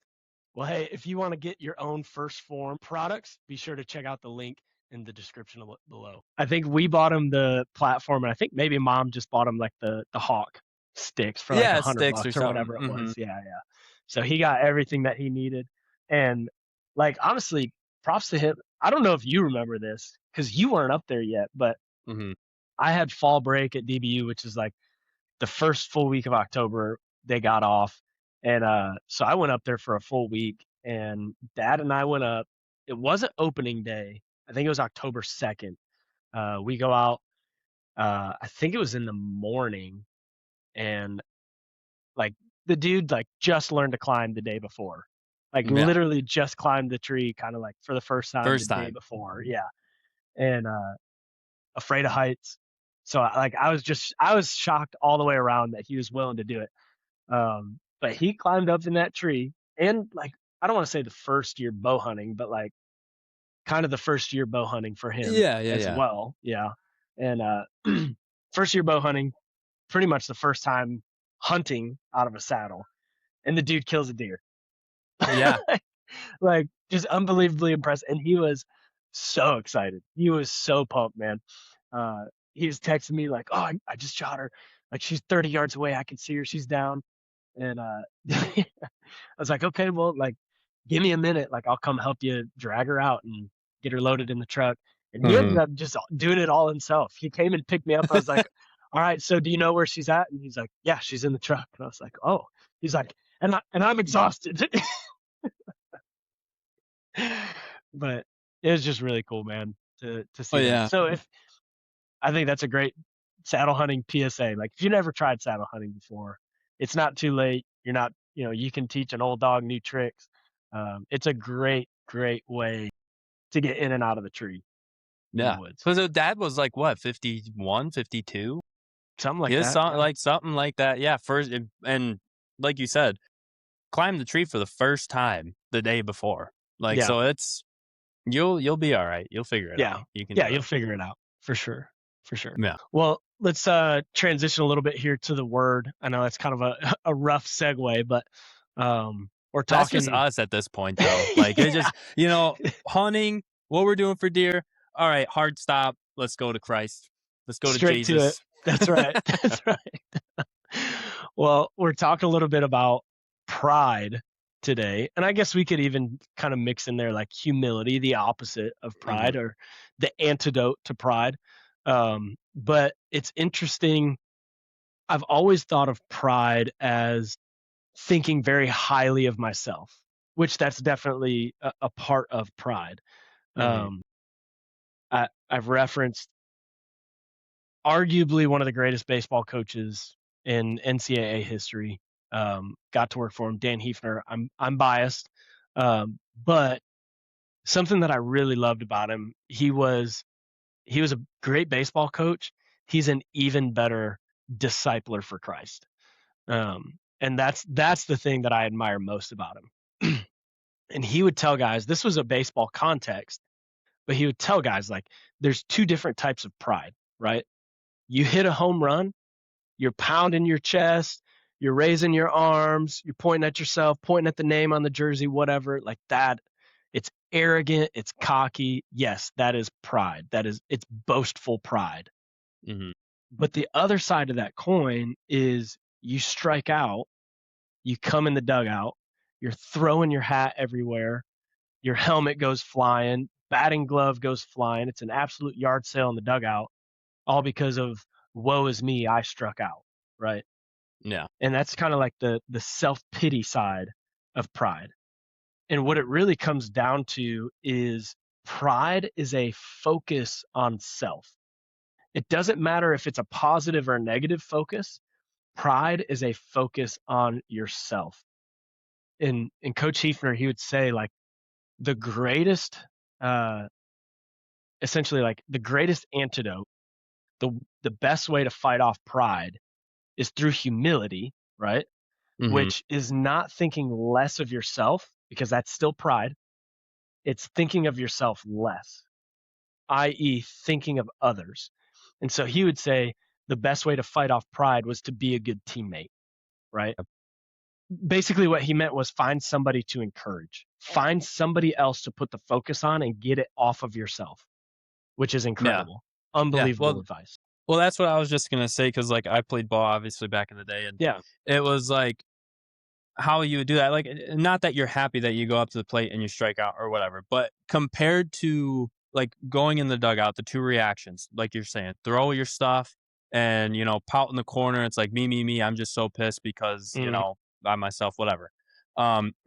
Well, hey, if you want to get your own First Form products, be sure to check out the link in the description below. I think we bought him the platform, and I think maybe mom just bought him like the Hawk sticks for like Yeah, sticks or $100 or something. whatever it was. Yeah, yeah. So he got everything that he needed, and like honestly, props to him. I don't know if you remember this because you weren't up there yet, but Hmm. I had fall break at DBU, which is like the first full week of October they got off. And so I went up there for a full week and dad and I went up. It wasn't opening day. I think it was October 2nd. We go out, I think it was in the morning and like the dude like just learned to climb the day before. Like Yeah, literally just climbed the tree kind of like for the first time the first day time. before. Yeah. And afraid of heights. So like I was shocked all the way around that he was willing to do it. But he climbed up in that tree and like I don't want to say the first year bow hunting, but like kind of the first year bow hunting for him Yeah, yeah, as yeah. well. Yeah. And first year bow hunting, pretty much the first time hunting out of a saddle. And the dude kills a deer. Yeah. Like just unbelievably impressed. And he was so excited. He was so pumped, man. Uh he was texting me like, "Oh, I just shot her. Like she's 30 yards away. I can see her. She's down." And I was like, okay, well, like, give me a minute. Like, I'll come help you drag her out and get her loaded in the truck. And he ended Hmm. up just doing it all himself. He came and picked me up. I was like, all right, so do you know where she's at? And he's like, yeah, she's in the truck. And I was like, oh, he's like, and I'm exhausted. But it was just really cool, man, to Oh see that. yeah. So if I think that's a great saddle hunting PSA. Like if you never tried saddle hunting before, it's not too late. You're not, you can teach an old dog new tricks. It's a great, great way to get in and out of the tree in the Yeah. woods. Because dad was like what, 51, 52? Something He like is that. Yeah. something like that. Yeah. First, and like you said, climbed the tree for the first time the day before. Like, Yeah. so you'll be all right. You'll figure it out. Yeah. You can Yeah. do You'll it. figure it out for sure. For sure. Yeah. Well, let's transition a little bit here to the word. I know that's kind of a, a rough segue, but we're That's just talking. us at this point, though. Like, it's Yeah. just, hunting, what we're doing for deer. All right, hard stop. Let's go to Christ. Let's go to Straight to it. Jesus. That's right. That's right. Well, we're talking a little bit about pride today. And I guess we could even kind of mix in there like humility, the opposite of Hmm. pride or the antidote to pride. But it's interesting. I've always thought of pride as thinking very highly of myself, which that's definitely a part of pride. Hmm. Um, I've referenced arguably one of the greatest baseball coaches in NCAA history. Got to work for him, Dan Hefner. I'm biased, but something that I really loved about him, he was a great baseball coach. He's an even better discipler for Christ, and that's the thing that I admire most about him. And he would tell guys, this was a baseball context, but he would tell guys like, there's two different types of pride, right? You hit a home run, you're pounding your chest, you're raising your arms, you're pointing at yourself, pointing at the name on the jersey, whatever, like that. It's arrogant, it's cocky. Yes, that is pride. It's boastful pride. Hmm. But the other side of that coin is you strike out, you come in the dugout, you're throwing your hat everywhere, your helmet goes flying, batting glove goes flying. It's an absolute yard sale in the dugout, all because of woe is me, I struck out, right? Yeah. And that's kind of like the self-pity side of pride. And what it really comes down to is pride is a focus on self. It doesn't matter if it's a positive or a negative focus. Pride is a focus on yourself. And Coach Hefner, he would say like the greatest, uh, essentially like the greatest antidote, the the best way to fight off pride is through humility, right? Mhm. Which is not thinking less of yourself because that's still pride. It's thinking of yourself less, i.e., thinking of others. And so he would say the best way to fight off pride was to be a good teammate, right? Basically, what he meant was find somebody to encourage, find somebody else to put the focus on and get it off of yourself, which is Yeah. incredible. Yeah. Unbelievable advice. Well, that's what I was just gonna say because like, I played ball obviously back in the day, and Yeah. it was like how you would do that, like, not that you're happy that you go up to the plate and you strike out or whatever, but compared to, like, going in the dugout, the 2 reactions, like you're saying, throw your stuff and, pout in the corner, it's like, "Me, me, me, I'm just so pissed because, Mhm. by myself, whatever."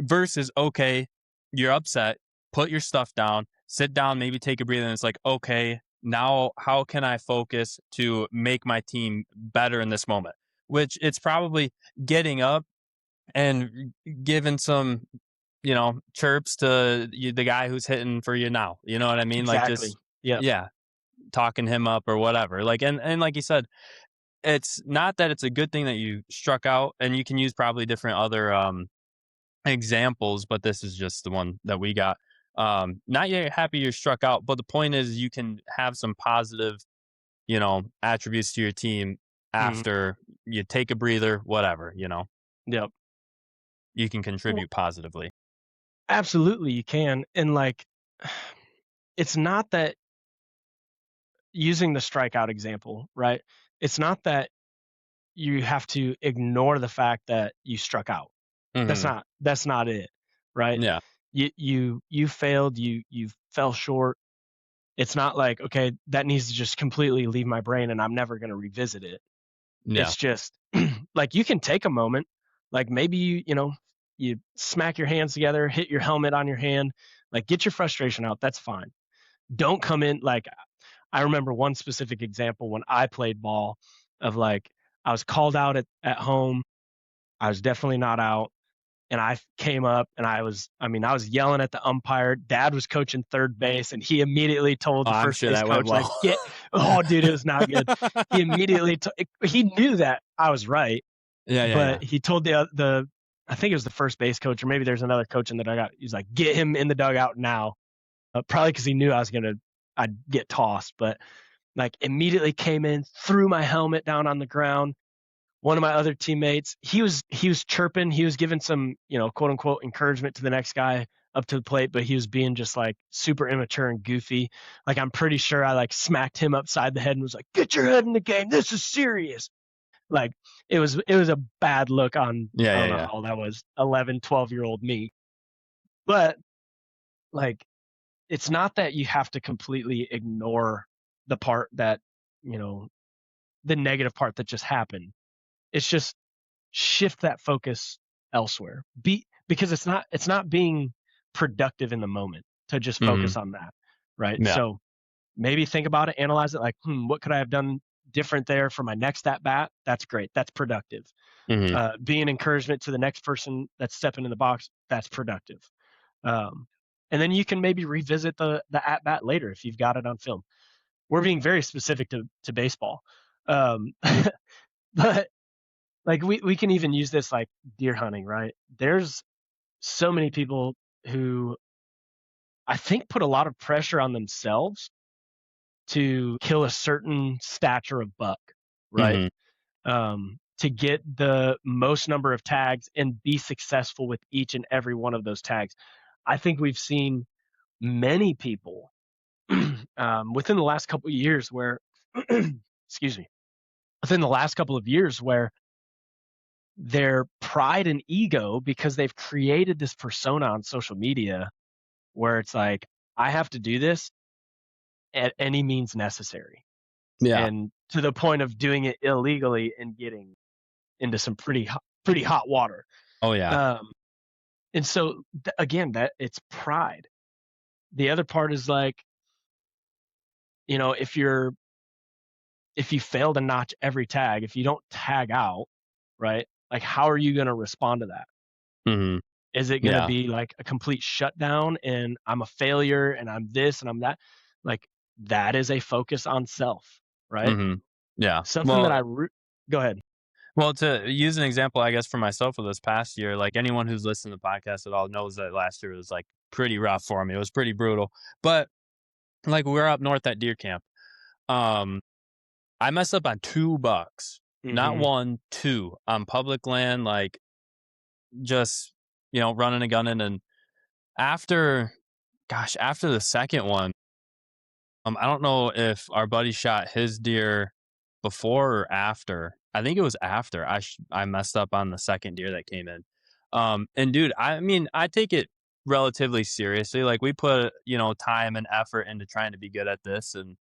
Versus, okay, you're upset, put your stuff down, sit down, maybe take a breather, and it's like, "Okay, now how can I focus to make my team better in this moment?" Which it's probably getting up and giving some, chirps to the guy who's hitting for you now. You know what I mean? Like Exactly. just Yep. yeah, talking him up or whatever. Like and like you said, it's not that it's a good thing that you struck out, and you can use probably different other examples, but this is just the one that we got. Not yet happy you're struck out, but the point is you can have some positive, attributes to your team Mhm. after you take a breather, whatever, Yep. you can Well, contribute positively. absolutely, you can. And like, it's not that using the strikeout example, right? It's not that you have to ignore the fact that you struck out. Mhm. That's not it, right? Yeah. You failed, you fell short. It's not like, okay, that needs to just completely leave my brain and I'm never going to revisit it. Yeah. It's just like you can take a moment, like maybe you smack your hands together, hit your helmet on your hand, like get your frustration out. That's fine. Don't come in like I remember one specific example when I played ball of like I was called out at home. I was definitely not out. And I came up and I was yelling at the umpire. Dad was coaching third base and he immediately told Oh, the I'm first sure base that went coach, like, well. oh, dude, it was not good. He immediately, he knew that I was right, Yeah, yeah, yeah. but he told I think it was the first base coach, or maybe there's another coach in the dugout. He's like, get him in the dugout now. Probably because he knew I'd get tossed, but like immediately came in, threw my helmet down on the ground. One of my other teammates, he was chirping, he was giving some, quote unquote encouragement to the next guy up to the plate, but he was being just like super immature and goofy. Like I'm pretty sure I like smacked him upside the head and was like, "Get your head in the game. This is serious." Like it was a bad look on Yeah, I yeah, don't know yeah. how old I was, 11, 12-year-old me. But like it's not that you have to completely ignore the part that, you know, the negative part that just happened. It's just shift that focus elsewhere. Because it's not being productive in the moment to just focus Mhm. on that, right? Yeah. So maybe think about it, analyze it like, what could I have done different there for my next at bat? That's great. That's productive. Mhm. Be an encouragement to the next person that's stepping in the box. That's productive. Um, and then you can maybe revisit the at bat later if you've got it on film. We're being very specific to baseball, but like we can even use this like deer hunting, right? There's so many people who I think put a lot of pressure on themselves to kill a certain stature of buck, right? Mhm. To get the most number of tags and be successful with each and every one of those tags. I think we've seen many people within the last couple of years where, excuse me, within the last couple of years where their pride and ego, because they've created this persona on social media where it's like, I have to do this at any means necessary. Yeah. And to the point of doing it illegally and getting into some pretty hot water. Oh yeah. Um, and so again, that it's pride. The other part is like, if you fail to notch every tag, if you don't tag out, right? Like, how are you going to respond to that? Mhm. Is it going to Yeah. be like a complete shutdown and I'm a failure and I'm this and I'm that? Like, that is a focus on self, right? Mhm. Yeah. Something that go ahead. Well, to use an example, I guess, for myself of this past year, like anyone who's listened to the podcast at all knows that last year was like pretty rough for me. It was pretty brutal. But like we were up north at deer camp. Um, I messed up on 2 bucks. Not Hmm. one, two on public land, like just running and gunning. And after after the second one, I don't know if our buddy shot his deer before or after. I think it was after I messed up on the second deer that came in. And dude, I mean, I take it relatively seriously. Like we put, time and effort into trying to be good at this. And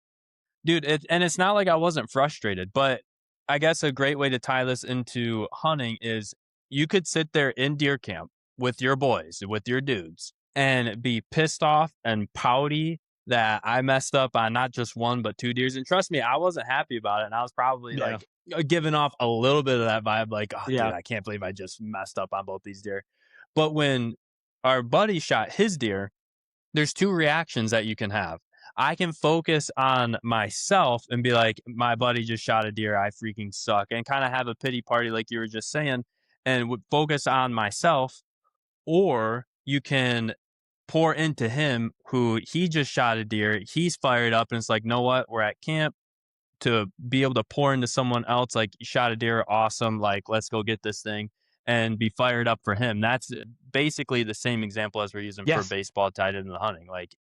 dude, it's not like I wasn't frustrated, but I guess a great way to tie this into hunting is you could sit there in deer camp with your boys, with your dudes, and be pissed off and pouty that I messed up on not just one but two deers. And trust me, I wasn't happy about it, and I was probably Yeah. like giving off a little bit of that vibe, like, "Oh, dude, Yeah. I can't believe I just messed up on both these deer." But when our buddy shot his deer, there's two reactions that you can have. I can focus on myself and be like, my buddy just shot a deer. I freaking suck. And kind of have a pity party, like you were just saying, and would focus on myself. Or you can pour into him who he just shot a deer. He's fired up and it's like, know what? We're at camp to be able to pour into someone else. Like, you shot a deer. Awesome. Like, let's go get this thing and be fired up for him. That's basically the same example as we're using for Yes. baseball tied into the hunting. Like,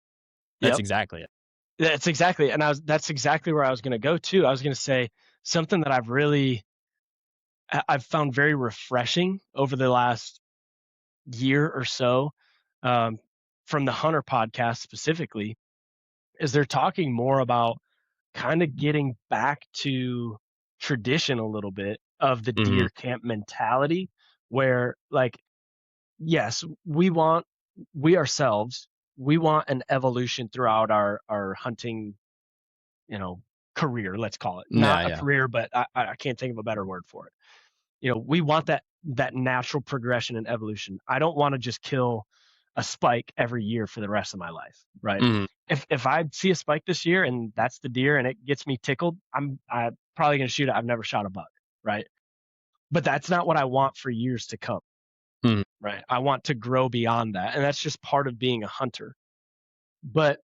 that's Yep. exactly it. That's exactly where I was going to go to. I was going to say something that I've found very refreshing over the last year or so, um, from the Hunter podcast specifically, is they're talking more about kind of getting back to tradition a little bit of the Mhm. deer camp mentality, where like, yes, we ourselves, we want an evolution throughout our hunting, you know, career, let's call it. Not Yeah, a yeah. career, but I can't think of a better word for it. We want that natural progression and evolution. I don't want to just kill a spike every year for the rest of my life, right? Mhm. If I see a spike this year and that's the deer and it gets me tickled, I'm probably gonna shoot it. I've never shot a buck, right? But that's not what I want for years to come, Mhm. right? I want to grow beyond that, and that's just part of being a hunter. But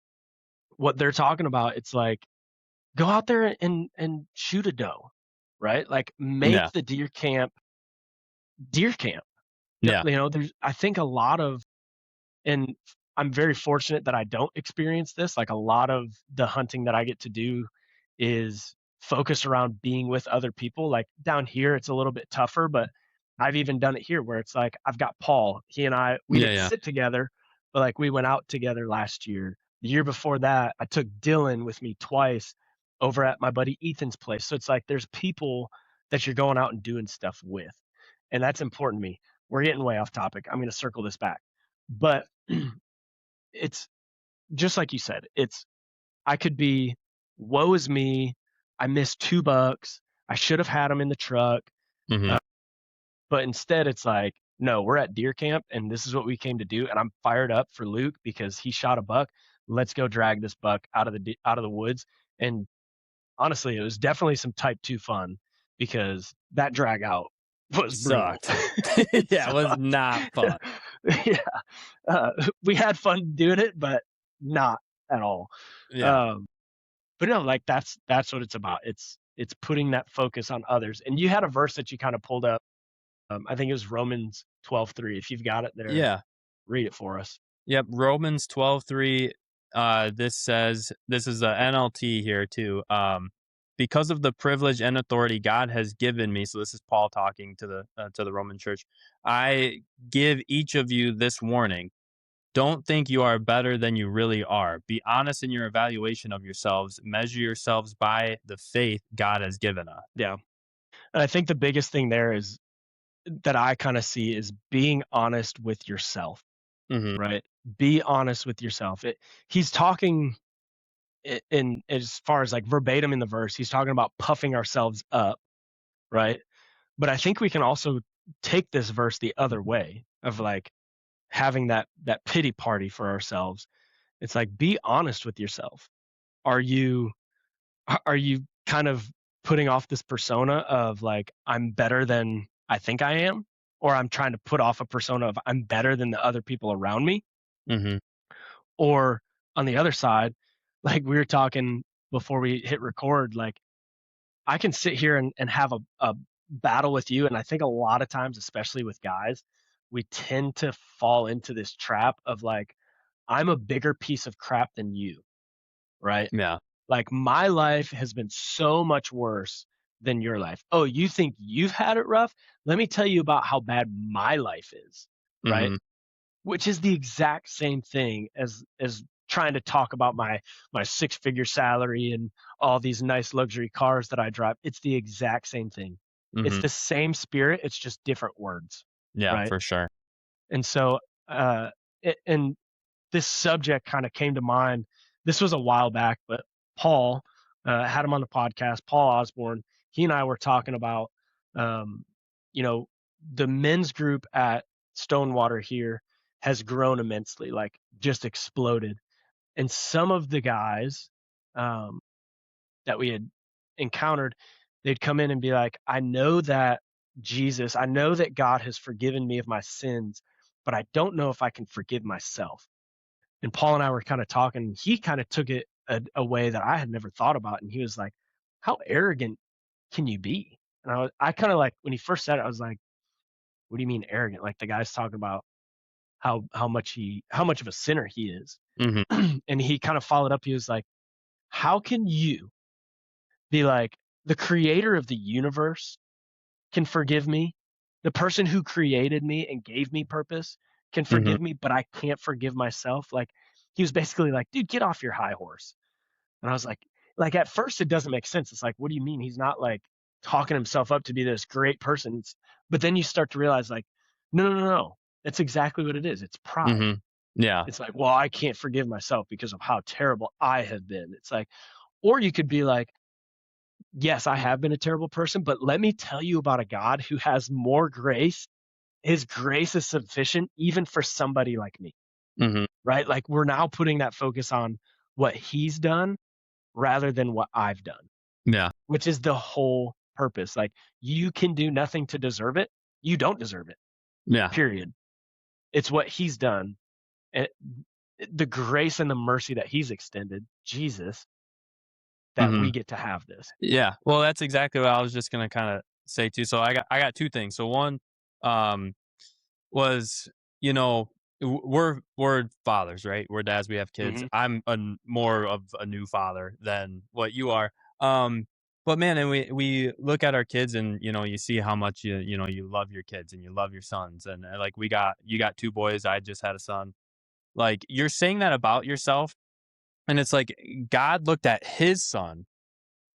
what they're talking about, it's like, go out there and shoot a doe, right? Like, Yeah. make the deer camp. Yeah. There's I think a lot of, and I'm very fortunate that I don't experience this. Like, a lot of the hunting that I get to do is focused around being with other people. Like down here, it's a little bit tougher, but I've even done it here where it's like I've got Paul. He and we Yeah, didn't yeah. sit together, but like we went out together last year. The year before that, I took Dylan with me twice over at my buddy Ethan's place. So it's like there's people that you're going out and doing stuff with. And that's important to me. We're getting way off topic. I'm going to circle this back. But it's just like you said, I could be, woe is me. I missed 2 bucks. I should have had them in the truck. Mhm. Uh, but instead, it's like, no, we're at deer camp and this is what we came to do. And I'm fired up for Luke because he shot a buck. Let's go drag this buck out of the woods. And honestly, it was definitely some type 2 fun because that drag out was brutal. Sucked. It Yeah, it was sucked. not fun. Yeah. We had fun doing it, but not at all. Yeah. Um, but no, like that's what it's about. It's putting that focus on others. And you had a verse that you kind of pulled up. I think it was Romans 12:3. If you've got it there, Yeah. read it for us. Yep, Romans 12:3, this says, this is the NLT here too, "Because of the privilege and authority God has given me," so this is Paul talking to the Roman church, "I give each of you this warning. Don't think you are better than you really are. Be honest in your evaluation of yourselves. Measure yourselves by the faith God has given us." Yeah. And I think the biggest thing there is that I kind of see is being honest with yourself, Mhm. right? Be honest with yourself. He's talking in as far as like verbatim in the verse, he's talking about puffing ourselves up, right? But I think we can also take this verse the other way of like having that pity party for ourselves. It's like be honest with yourself. Are you are you kind of putting off this persona of like I'm better than I think I am, or I'm trying to put off a persona of I'm better than the other people around me? Mhm. Or on the other side, like we were talking before we hit record, like I can sit here and have a battle with you. And I think a lot of times, especially with guys, we tend to fall into this trap of like, I'm a bigger piece of crap than you, right? Yeah. Like my life has been so much worse than your life. Oh, you think you've had it rough? Let me tell you about how bad my life is, right? Mhm. Which is the exact same thing as trying to talk about my six-figure salary and all these nice luxury cars that I drive. It's the exact same thing. It's Mhm. the same spirit, it's just different words, Yeah, right? for sure. And so uh and this subject kind of came to mind. This was a while back, but Paul had him on the podcast, Paul Osborne. He and I were talking about, um, you know, the men's group at Stonewater here has grown immensely, like just exploded. And some of the guys um, that we had encountered, they'd come in and be like, I know that God has forgiven me of my sins, but I don't know if I can forgive myself. And Paul and I were kind of talking. He kind of took it a way that I had never thought about, and he was like, "How arrogant can you be?" And I kind of like when he first said it, I was like, "What do you mean arrogant?" Like the guy's talking about how much of a sinner he is, Mhm. and he kind of followed up. He was like, "How can you be like the creator of the universe can forgive me? The person who created me and gave me purpose can Mhm. forgive me, but I can't forgive myself." Like he was basically like, "Dude, get off your high horse." And I was like at first it doesn't make sense. It's like, what do you mean? He's not like talking himself up to be this great person. But then you start to realize like, no, no, no, no. That's exactly what it is. It's pride. Mhm. Yeah. It's like, well, I can't forgive myself because of how terrible I have been. It's like, or you could be like, yes, I have been a terrible person, but let me tell you about a God who has more grace. His grace is sufficient even for somebody like me, Mhm. right? Like we're now putting that focus on what he's done rather than what I've done, Yeah. which is the whole purpose. Like you can do nothing to deserve it. You don't deserve it. Yeah. Period. It's what he's done. And the grace and the mercy that he's extended, Jesus, that we Mhm. get to have this. Yeah. Well, that's exactly what I was just gonna kinda say too. So I got 2 things. So one, um, was, you know, we're fathers, right? We're dads, we have kids. Hmm. I'm more of a new father than what you are. Um, but man, and we look at our kids and, you see how much you love your kids and you love your sons. And like you got 2 boys, I just had a son. Like you're saying that about yourself, and it's like God looked at his son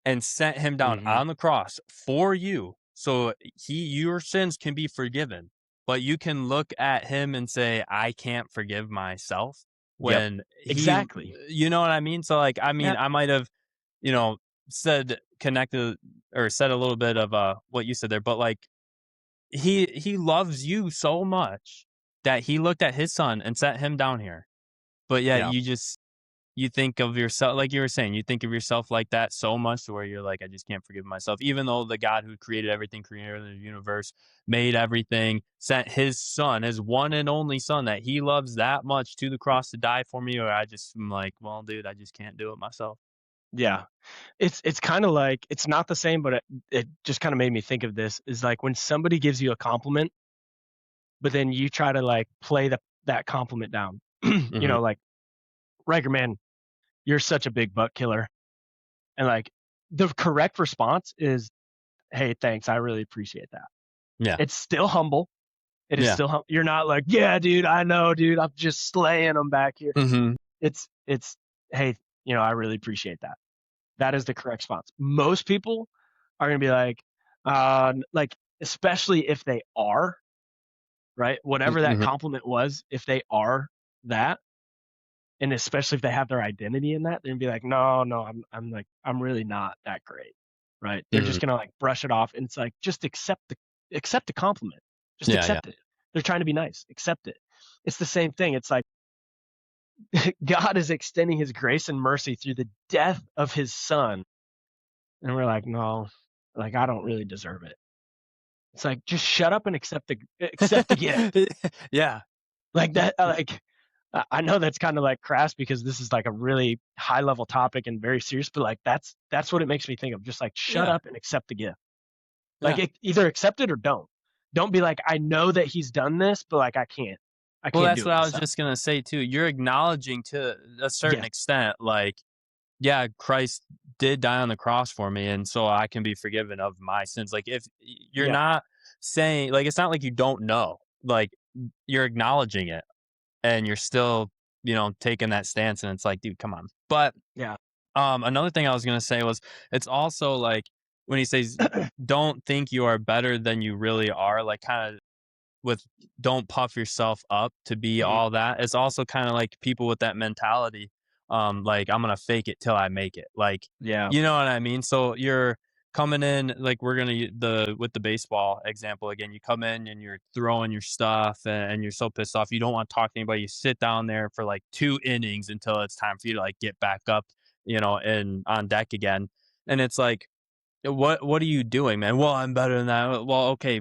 and sent him down Hmm. on the cross for you. So your sins can be forgiven, but you can look at him and say, I can't forgive myself Yep. when Exactly. you know what I mean? So like, I mean, Yeah. I might have, you know, said connected or said a little bit of what you said there, but like he loves you so much that he looked at his son and sent him down here. But yeah, Yeah. you think of yourself like you were saying, you think of yourself like that so much to where you're like, I just can't forgive myself. Even though the God who created everything, creator of the universe, made everything, sent his son, his one and only son that he loves that much to the cross to die for me, or I just am like, well, dude, I just can't do it myself. Yeah. It's kind of like it's not the same, but it just kind of made me think of this is like when somebody gives you a compliment, but then you try to like play that compliment down. Hmm. Like Riker, man, you're such a big butt killer. And like the correct response is, hey, thanks. I really appreciate that. Yeah. It's still humble. It is Yeah. still, you're not like, yeah, dude, I know, dude. I'm just slaying them back here. Hmm. It's, hey, I really appreciate that. That is the correct response. Most people are going to be like, Like, especially if they are, right? Whatever that Mm-hmm. compliment was, if they are that, and especially if they have their identity in that, they're gonna be like, no, no, I'm like, I'm really not that great, right? They're Mm-hmm. just gonna like brush it off, and it's like, just accept the compliment, just Yeah, yeah. accept it. They're trying to be nice, accept it. It's the same thing. It's like God is extending His grace and mercy through the death of His Son, and we're like, no, like I don't really deserve it. It's like just shut up and accept the gift. Yeah. Like that, like I know that's kind of like crass because this is like a really high level topic and very serious, but like that's what it makes me think of. Just like shut Yeah. up and accept the gift. Like Yeah. either accept it or don't. Don't be like, I know that He's done this, but like I Well, can't that's do what it I was myself. just gonna say too. You're acknowledging to a certain Yes, extent, like, yeah, Christ did die on the cross for me, and so I can be forgiven of my sins. Like, if you're yeah, not saying, like, it's not like you don't know. Like, you're acknowledging it, and you're still, taking that stance, and it's like, dude, come on. But yeah, another thing I was gonna say was, it's also like when he says, "Don't think you are better than you really are," like, kind of with don't puff yourself up to be mhm, all that. It's also kind of like people with that mentality, like I'm gonna fake it till I make it. Like, yeah, you know what I mean? So you're coming in like we're gonna the with the baseball example again. You come in and you're throwing your stuff and you're so pissed off you don't want to talk to anybody. You sit down there for like 2 innings until it's time for you to like get back up, and on deck again. And it's like, what are you doing, man? Well, I'm better than that. Well, okay,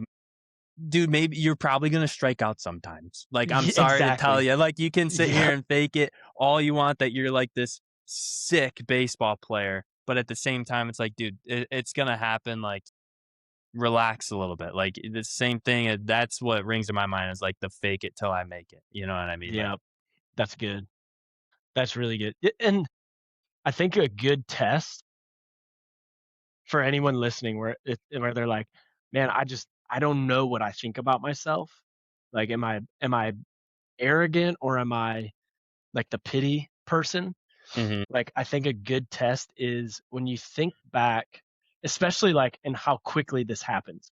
dude, maybe you're probably gonna strike out sometimes. Like, I'm sorry to tell exactly. you, like, you can sit here Yep, and fake it all you want that you're like this sick baseball player, but at the same time, it's like, dude, it's gonna happen. Like, relax a little bit. Like, the same thing. That's what rings in my mind is like the fake it till I make it. You know what I mean? Like, yep. That's good. That's really good. And I think a good test for anyone listening where they're like, man, I don't know what I think about myself. Like, am I arrogant or am I like the pity person? hmm Like, I think a good test is when you think back, especially like in how quickly this happens.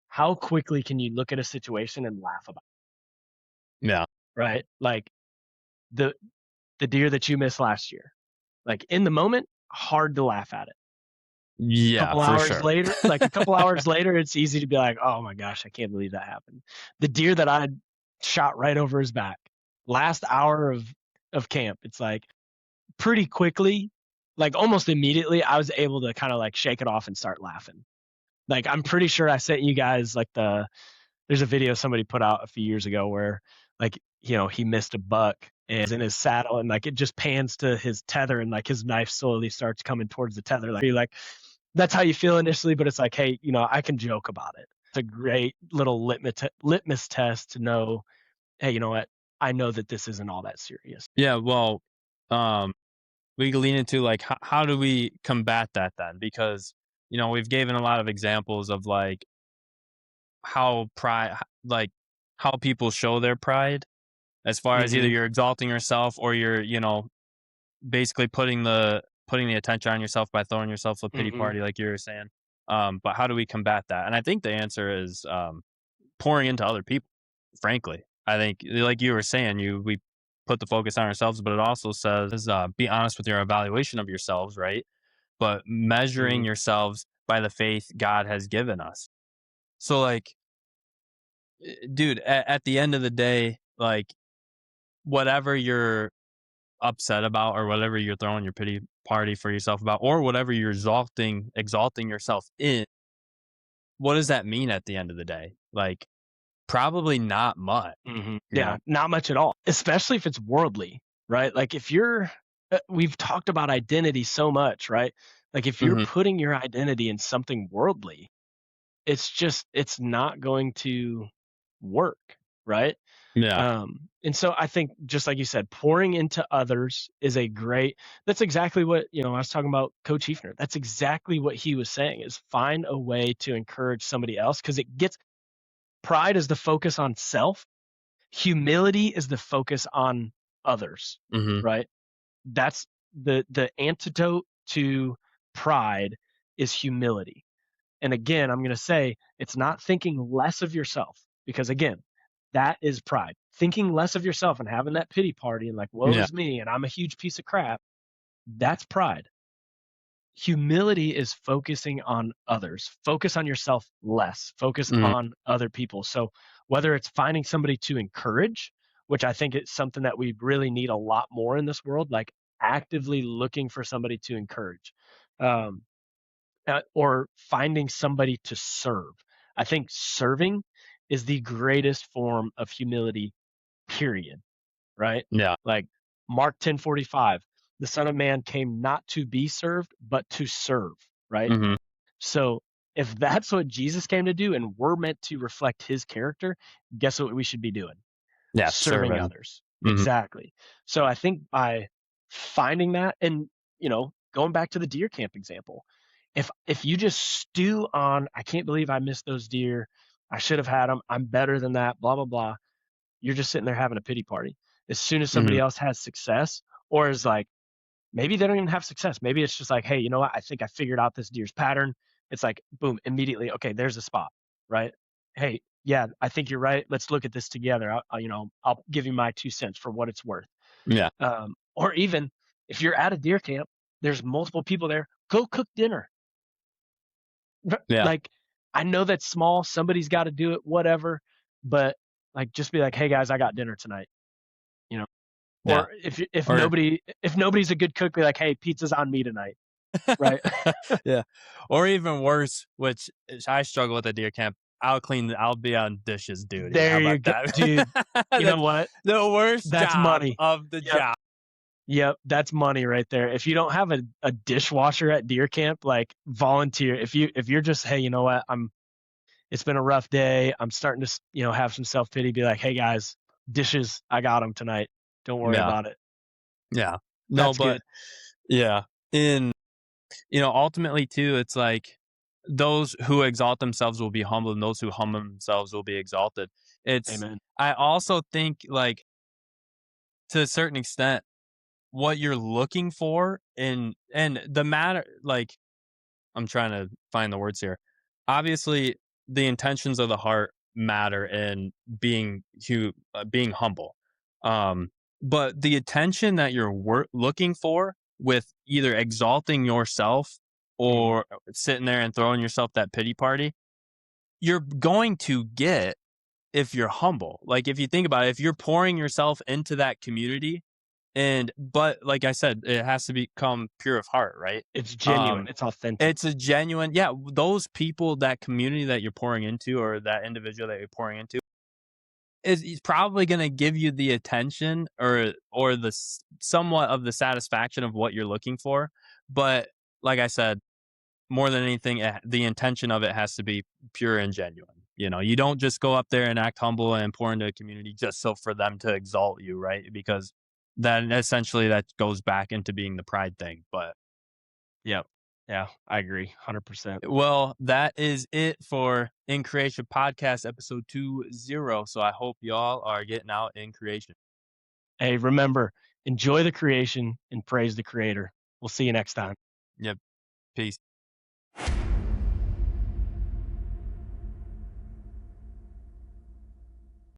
How quickly can you look at a situation and laugh about yeah, it, right? Like the the deer that you missed last year. Like in the moment, hard to laugh at it. yeah, for sure. A couple hours later, it's easy to be like, oh my gosh, I can't believe that happened. The deer that I shot right over his back, last hour of camp, it's like pretty quickly, like almost immediately, I was able to kind of like shake it off and start laughing. Like I'm pretty sure I sent you guys like there's a video somebody put out a few years ago where like he missed a buck and is in his saddle and like it just pans to his tether and like his knife slowly starts coming towards the tether like that's how you feel initially, but it's like, hey, I can joke about it. It's a great little litmus test to know, hey, you know what, I know that this isn't all that serious. Yeah, well, um, we can lean into like how do we combat that then? Because we've given a lot of examples of like how pride like how people show their pride as far as either Hmm. you're exalting yourself or you're basically putting the attention on yourself by throwing yourself a pity Hmm. party like you were saying. But how do we combat that? And I think the answer is pouring into other people. Frankly, I think like you were saying, we put the focus on ourselves, but it also says be honest with your evaluation of yourselves, right? But measuring Hmm. yourselves by the faith God has given us. So like, dude, at the end of the day, like, whatever you're upset about or whatever you're throwing your pity party for yourself about or whatever you're exalting yourself in, what does that mean at the end of the day? Like, probably not much, Hmm. you know? Yeah, not much at all, especially if it's worldly, right? Like if you're we've talked about identity so much, right? Like if you're Mhm. putting your identity in something worldly, it's not going to work, right? Yeah. And so I think just like you said, pouring into others is a great, that's exactly what, I was talking about Coach Hefner. That's exactly what he was saying is find a way to encourage somebody else because it gets pride is the focus on self. Humility is the focus on others, Mhm. right? That's the antidote to pride is humility. And again, I'm going to say it's not thinking less of yourself, because again, that is pride. Thinking less of yourself and having that pity party and like, woe Yeah. is me and I'm a huge piece of crap. That's pride. Humility is focusing on others. Focus on yourself less. Focus Mhm. on other people. So whether it's finding somebody to encourage, which I think is something that we really need a lot more in this world, like actively looking for somebody to encourage, um, or finding somebody to serve. I think serving is the greatest form of humility, period, right? Yeah. Like Mark 10:45, the Son of Man came not to be served, but to serve, right? Mhm. So if that's what Jesus came to do and we're meant to reflect his character, guess what we should be doing? Yeah, Serving serving. others. Mhm. Exactly. So I think by finding that, and going back to the deer camp example, if you just stew on, I can't believe I missed those deer, I should have had them, I'm better than that, blah blah blah, you're just sitting there having a pity party. As soon as somebody Mhm. else has success, or is like, maybe they don't even have success. Maybe it's just like, hey, you know what? I think I figured out this deer's pattern. It's like, boom, immediately, okay, there's a spot, right? Hey, yeah, I think you're right. Let's look at this together. I'll give you my 2 cents for what it's worth. Yeah. Or even if you're at a deer camp, there's multiple people there. Go cook dinner. Yeah. Like, I know that's small. Somebody's got to do it, whatever. But like, just be like, hey guys, I got dinner tonight. You know, Yeah. or if Or nobody's a good cook, be like, hey, pizza's on me tonight, right? yeah. Or even worse, which is I struggle with at deer camp, I'll be on dishes duty. How There you about go, that? dude. You know That's what? the worst That's job money. of the Yep, job. yep. That's money right there. If you don't have a dishwasher at deer camp, like volunteer. If you're just, hey, you know what? It's been a rough day. I'm starting to have some self pity. Be like, hey guys, dishes, I got them tonight. Don't worry Yeah. about it. Yeah. No, That's but good. yeah. In ultimately too, it's like those who exalt themselves will be humbled, and those who humble themselves will be exalted. It's Amen. I also think like to a certain extent what you're looking for and the matter like I'm trying to find the words here. Obviously, the intentions of the heart matter in being humble. Um, but the attention that you're looking for with either exalting yourself Hmm. or sitting there and throwing yourself that pity party, you're going to get if you're humble. Like if you think about it, if you're pouring yourself into that community but like I said, it has to become pure of heart, right? It's genuine. Um It's authentic. it's a genuine yeah, those people, that community that you're pouring into or that individual that you're pouring into is probably gonna give you the attention or the somewhat of the satisfaction of what you're looking for, but like I said, more than anything, the intention of it has to be pure and genuine. You don't just go up there and act humble and pour into a community just so for them to exalt you, right? Because then essentially that goes back into being the pride thing. But Yep. Yeah, I agree. 100%. well, that is it for In Creation Podcast episode 20. So I hope y'all are getting out in creation. Hey, remember, enjoy the creation and praise the creator. We'll see you next time. Yep. Peace.